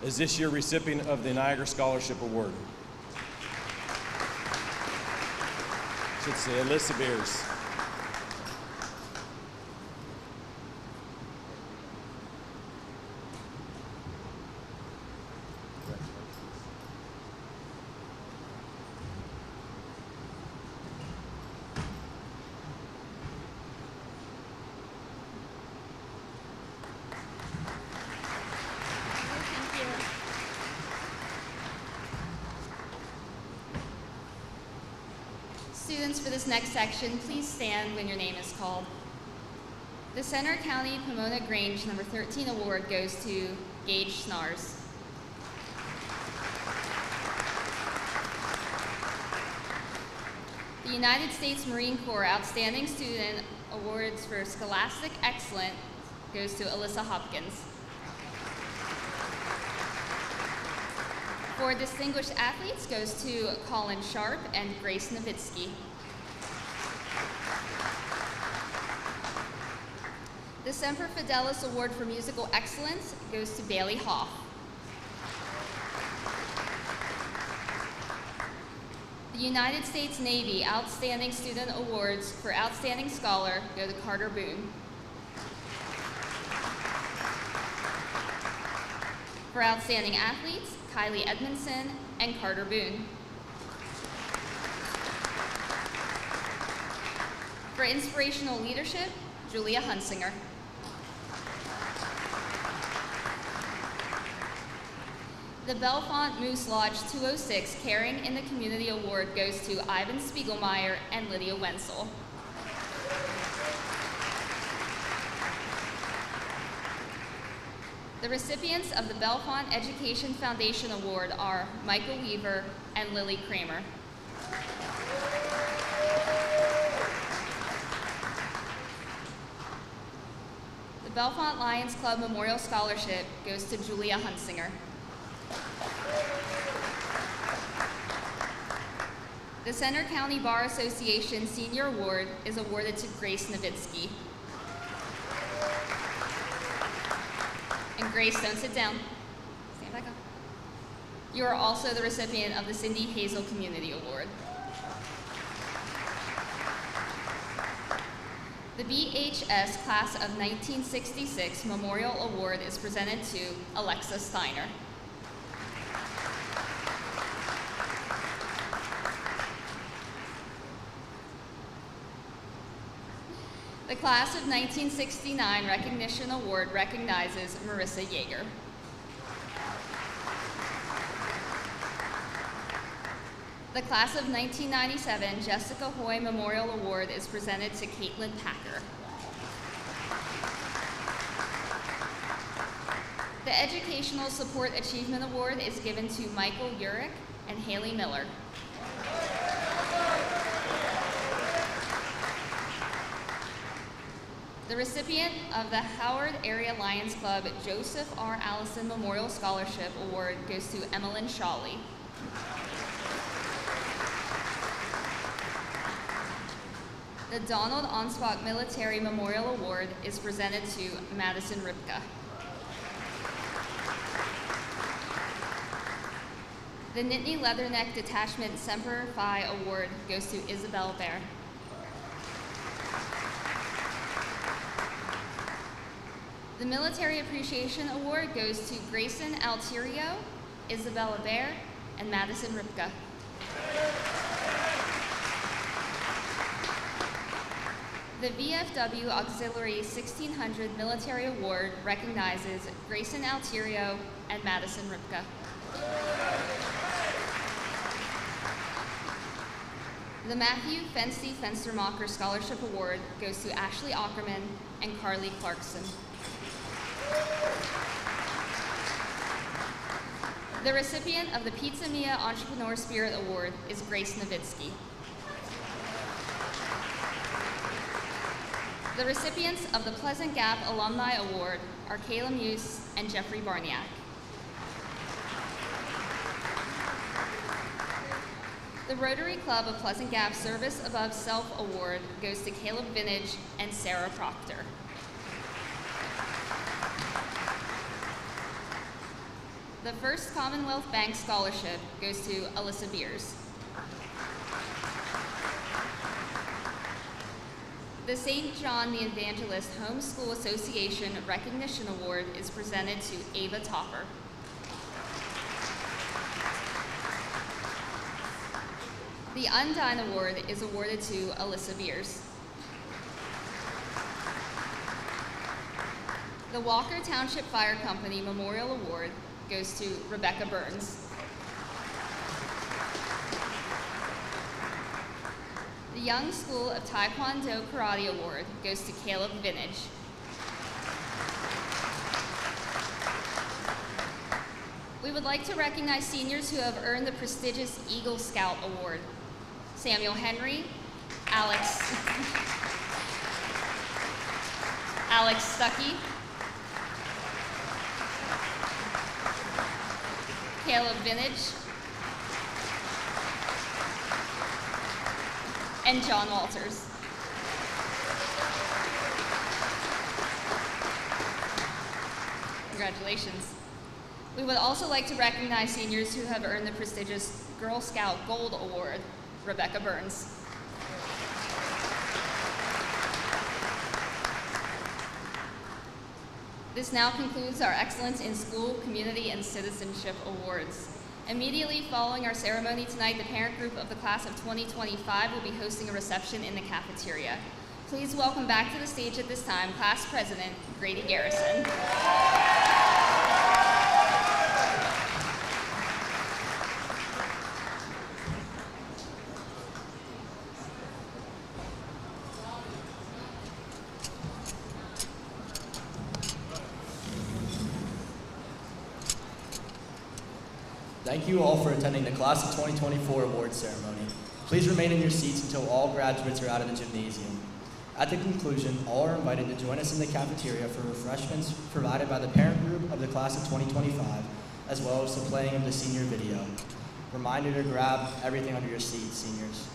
as this year's recipient of the Niagara Scholarship Award. Should say Alyssa Bears. Students, for this next section, please stand when your name is called. The Center County Pomona Grange number 13 award goes to Gage Snars. The United States Marine Corps Outstanding Student Awards for Scholastic Excellence goes to Alyssa Hopkins. For Distinguished Athletes goes to Colin Sharp and Grace Nowitzki. The Semper Fidelis Award for Musical Excellence goes to Bailey Hoff. The United States Navy Outstanding Student Awards for Outstanding Scholar go to Carter Boone. For Outstanding Athletes, Kylie Edmondson and Carter Boone. For Inspirational Leadership, Julia Hunsinger. The Bellefonte Moose Lodge 206 Caring in the Community Award goes to Ivan Spiegelmeyer and Lydia Wenzel. The recipients of the Bellefonte Education Foundation Award are Michael Weaver and Lily Kramer. The Bellefonte Lions Club Memorial Scholarship goes to Julia Hunsinger. The Center County Bar Association Senior Award is awarded to Grace Nowitzki. And Grace, don't sit down. You are also the recipient of the Cindy Hazel Community Award. The BHS Class of 1966 Memorial Award is presented to Alexa Steiner. The Class of 1969 Recognition Award recognizes Marissa Yeager. The Class of 1997 Jessica Hoy Memorial Award is presented to Caitlin Packer. The Educational Support Achievement Award is given to Michael Urich and Haley Miller. The recipient of the Howard Area Lions Club Joseph R. Allison Memorial Scholarship Award goes to Emmeline Shawley. The Donald Onspach Military Memorial Award is presented to Madison Ripka. The Nittany Leatherneck Detachment Semper Fi Award goes to Isabel Bear. The Military Appreciation Award goes to Grayson Altirio, Isabella Bear, and Madison Ripka. The VFW Auxiliary 1600 Military Award recognizes Grayson Altirio and Madison Ripka. The Matthew Fensty Fenstermacher Scholarship Award goes to Ashley Ackerman and Carly Clarkson. The recipient of the Pizza Mia Entrepreneur Spirit Award is Grace Nowitzki. The recipients of the Pleasant Gap Alumni Award are Kayla Muse and Jeffrey Barniak. The Rotary Club of Pleasant Gap Service Above Self Award goes to Caleb Vintage and Sarah Proctor. The First Commonwealth Bank Scholarship goes to Alyssa Beers. The St. John the Evangelist Homeschool Association Recognition Award is presented to Ava Topper. The Undine Award is awarded to Alyssa Beers. The Walker Township Fire Company Memorial Award goes to Rebecca Burns. The Young School of Taekwondo Karate Award goes to Caleb Vintage. We would like to recognize seniors who have earned the prestigious Eagle Scout Award. Samuel Henry, Alex Stuckey, Caleb Vintage, and John Walters. Congratulations. We would also like to recognize seniors who have earned the prestigious Girl Scout Gold Award, Rebecca Burns. This now concludes our Excellence in School, Community, and Citizenship Awards. Immediately following our ceremony tonight, the parent group of the class of 2025 will be hosting a reception in the cafeteria. Please welcome back to the stage at this time, Class President Grady Garrison. Thank you all for attending the Class of 2024 awards ceremony. Please remain in your seats until all graduates are out of the gymnasium. At the conclusion, all are invited to join us in the cafeteria for refreshments provided by the parent group of the Class of 2025, as well as the playing of the senior video. Reminder to grab everything under your seats, seniors.